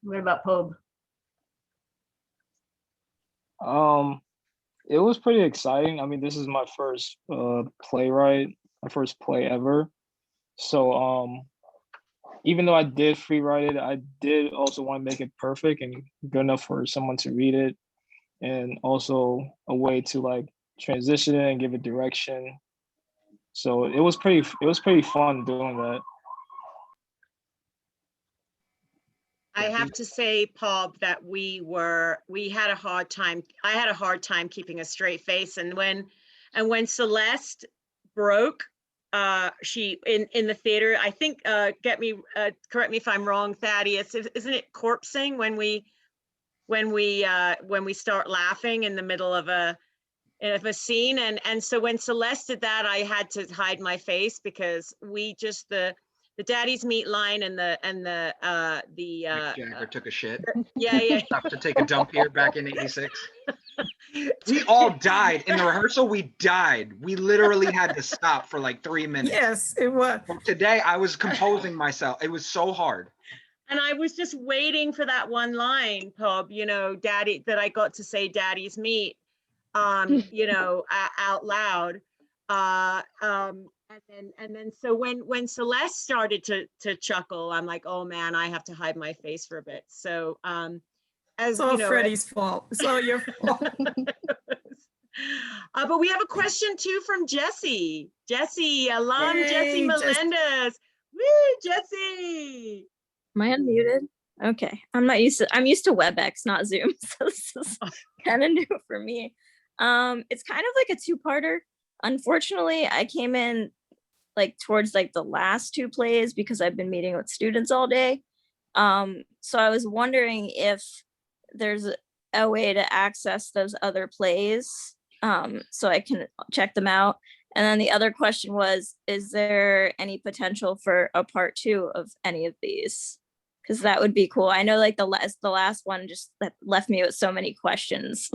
What about Pobe? It was pretty exciting. I mean, this is my first playwright, my first play ever. So even though I did free write it, I did also want to make it perfect and good enough for someone to read it, and also a way to like transition it and give it direction. So it was pretty fun doing that. I have to say, Paub, that we had a hard time. I had a hard time keeping a straight face. And when Celeste broke, she in the theater, I think, correct me if I'm wrong, Thaddeus, isn't it corpsing when we start laughing in the middle of a scene? And so when Celeste did that, I had to hide my face because we just the daddy's meat line and the Mick Jagger took a shit. Yeah. Stopped to take a dump here back in '86. We all died in the rehearsal. We died. We literally had to stop for like 3 minutes. Yes, it was. But today I was composing myself. It was so hard. And I was just waiting for that one line, Pob, daddy, that I got to say daddy's meat, out loud. And then so when Celeste started to chuckle, I'm like, oh man, I have to hide my face for a bit. So it's all Freddie's fault. It's all your fault. But we have a question too from Jessie. Jessie, alum Jessie Melendez. Woo, Jessie. Am I unmuted? Okay. I'm used to WebEx, not Zoom. So this is kind of new for me. It's kind of like a two-parter. Unfortunately, I came in like towards like the last two plays because I've been meeting with students all day. So I was wondering if there's a way to access those other plays so I can check them out. And then the other question was, is there any potential for a part 2 of any of these? Because that would be cool. I know like the last one just that left me with so many questions.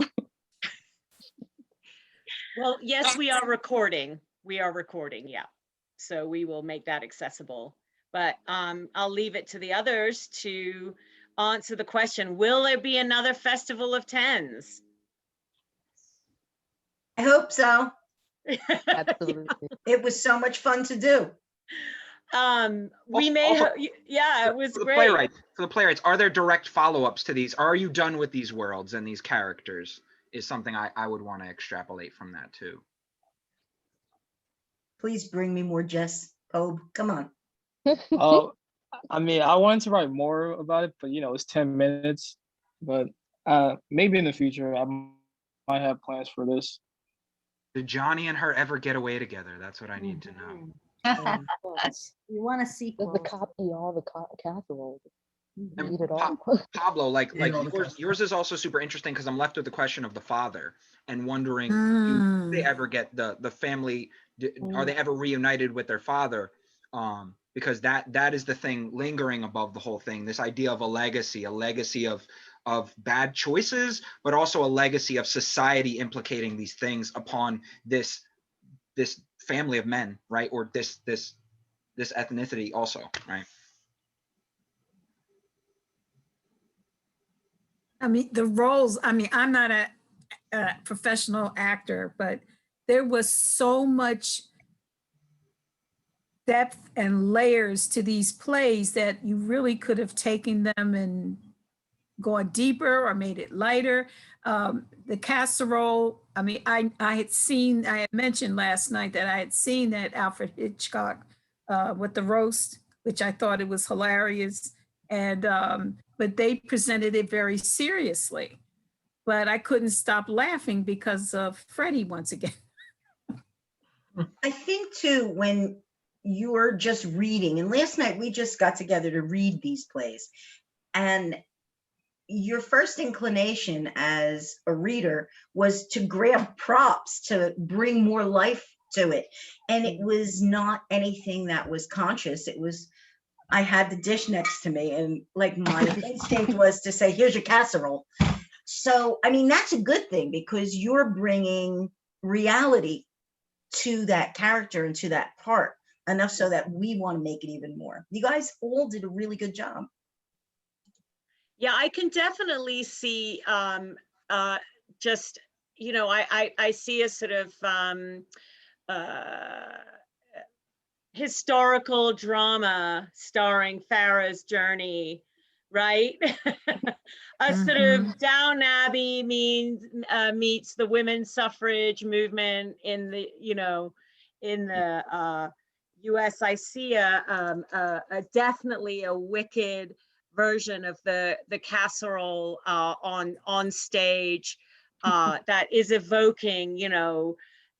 Well, yes, we are recording. Yeah. So we will make that accessible. But I'll leave it to the others to answer the question. Will there be another Festival of Tens? I hope so. Absolutely. It was so much fun to do. We may have, yeah, it was great. For the playwrights, are there direct follow-ups to these? Are you done with these worlds and these characters? Is something I would want to extrapolate from that too. Please bring me more Jess. Pobe, come on. I mean, I wanted to write more about it, but it's 10 minutes. But maybe in the future, I might have plans for this. Did Johnny and her ever get away together? That's what I need to know. You want a sequel? The copy all the casserole. And Eat it all. Pablo, like yours is also super interesting because I'm left with the question of the father and wondering, do they ever get the family? Are they ever reunited with their father? Because that is the thing lingering above the whole thing. This idea of a legacy of bad choices, but also a legacy of society implicating these things upon this family of men, right? Or this ethnicity also, right? I mean, the roles, I'm not a professional actor, but there was so much depth and layers to these plays that you really could have taken them and gone deeper or made it lighter. The Casserole, I had mentioned last night that I had seen that Alfred Hitchcock with the roast, which I thought it was hilarious. And but they presented it very seriously. But I couldn't stop laughing because of Freddie once again. I think too, when you're just reading, and last night we just got together to read these plays, and your first inclination as a reader was to grab props to bring more life to it. And it was not anything that was conscious. It was, I had the dish next to me, and like my instinct was to say, here's your casserole. So, I mean, that's a good thing because you're bringing reality to that character and to that part enough so that we want to make it even more. You guys all did a really good job. Yeah, I can definitely see just, you know, I see a sort of historical drama starring Farrah's journey, right? A sort of Down Abbey meets the women's suffrage movement in the, you know, in the US. I see a definitely a wicked version of the Casserole on stage that is evoking, you know,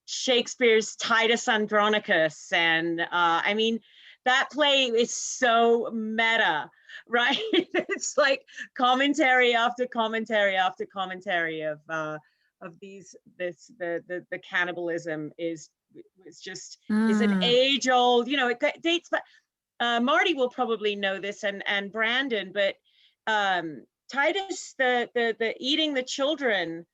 Shakespeare's Titus Andronicus. And I mean, that play is so meta, right? It's like commentary after commentary after commentary of the cannibalism is just is an age old, you know, it dates back. Marty will probably know this, and Brandon, but Titus, the eating the children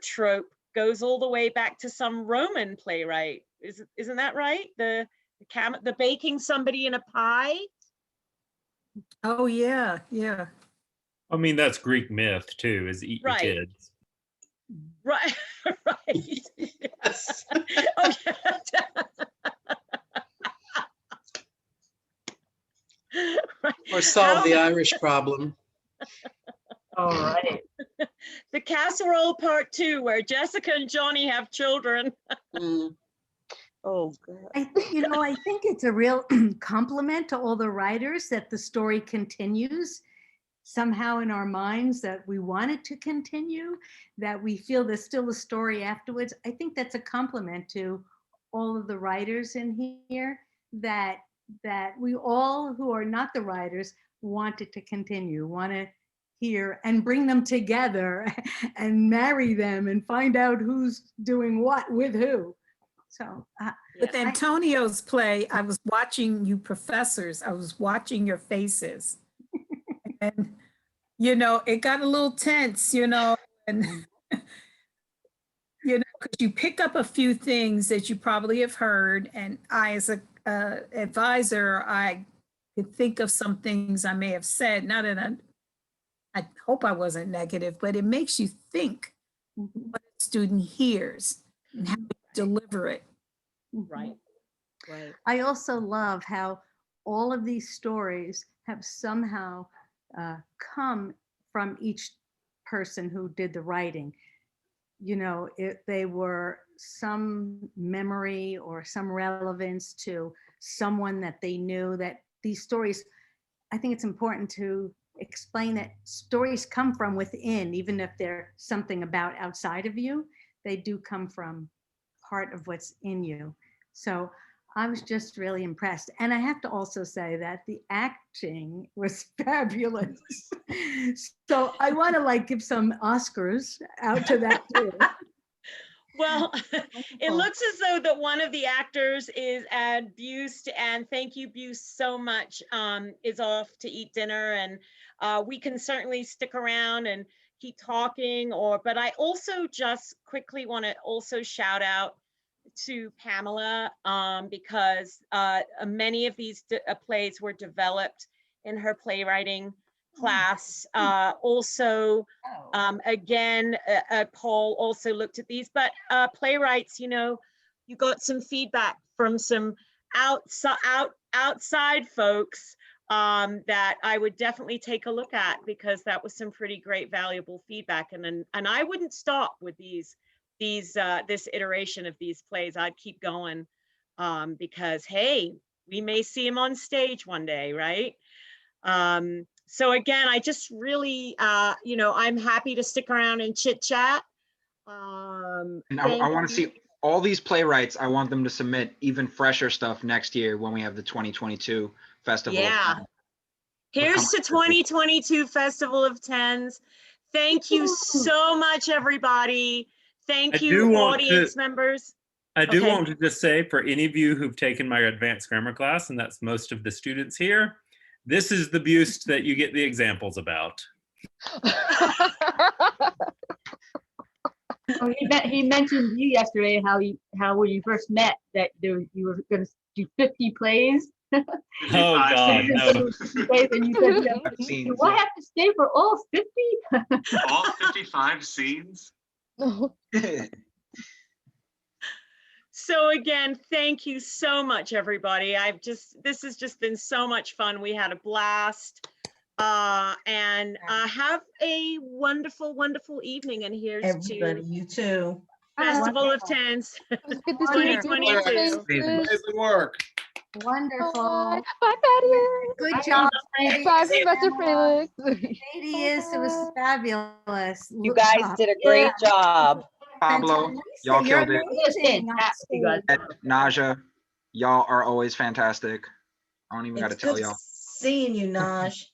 trope goes all the way back to some Roman playwright. Isn't that right? The baking somebody in a pie. Oh yeah, yeah. I mean, that's Greek myth too, is eat your kids. Right, right. Yes. Okay. Or solve the Irish problem. All right. The Casserole Part 2, where Jessica and Johnny have children. Oh, God. I think it's a real compliment to all the writers that the story continues somehow in our minds, that we want it to continue, that we feel there's still a story afterwards. I think that's a compliment to all of the writers in here, that we all who are not the writers want it to continue, want to hear and bring them together and marry them and find out who's doing what with who. So with Antonio's play, I was watching you professors, I was watching your faces. And, you know, it got a little tense, you know, and, you know, because you pick up a few things that you probably have heard. And I, as a advisor, I could think of some things I may have said, not that I hope I wasn't negative, but it makes you think what a student hears and how to deliver it. Right, right. I also love how all of these stories have somehow come from each person who did the writing. You know, they were some memory or some relevance to someone that they knew, that these stories, I think it's important to explain that stories come from within, even if they're something about outside of you, they do come from part of what's in you. So I was just really impressed. And I have to also say that the acting was fabulous. So I want to give some Oscars out to that too. Well, it looks as though that one of the actors is at Buist, and thank you, Buist, so much, is off to eat dinner, and we can certainly stick around and keep talking, but I also just quickly want to also shout out to Pamela, because many of these plays were developed in her playwriting class. Also, again, Paul also looked at these, but Playwrights, you know, you got some feedback from some outside folks that I would definitely take a look at, because that was some pretty great, valuable feedback. And I wouldn't stop with this iteration of these plays. I'd keep going, because hey, we may see him on stage one day, right? So again, I just really, you know, I'm happy to stick around and chit chat. And I want to see all these playwrights. I want them to submit even fresher stuff next year when we have the 2022 Festival. Yeah. Here's to 2022 Festival of Tens. Thank you so much, everybody. Thank you, audience members. I do want to just say, for any of you who've taken my advanced grammar class, and that's most of the students here, this is the Buist that you get the examples about. Oh, he mentioned you yesterday, how when you first met that you were going to do 50 plays. Oh God, no. And you said, do I have to stay for all 50? All 55 scenes? So again, thank you so much, everybody. This has just been so much fun. We had a blast. And have a wonderful, wonderful evening. And here's everybody, to you too. Festival of Tens 2022. Amazing work. Wonderful. Bye, Thaddeus. Good job. Bye, Professor Felix. Thaddeus, it was fabulous. You guys did a great job. Pablo, y'all killed it. Fantastic. Naja, y'all are always fantastic. I don't even got to tell y'all. Seeing you, Naj.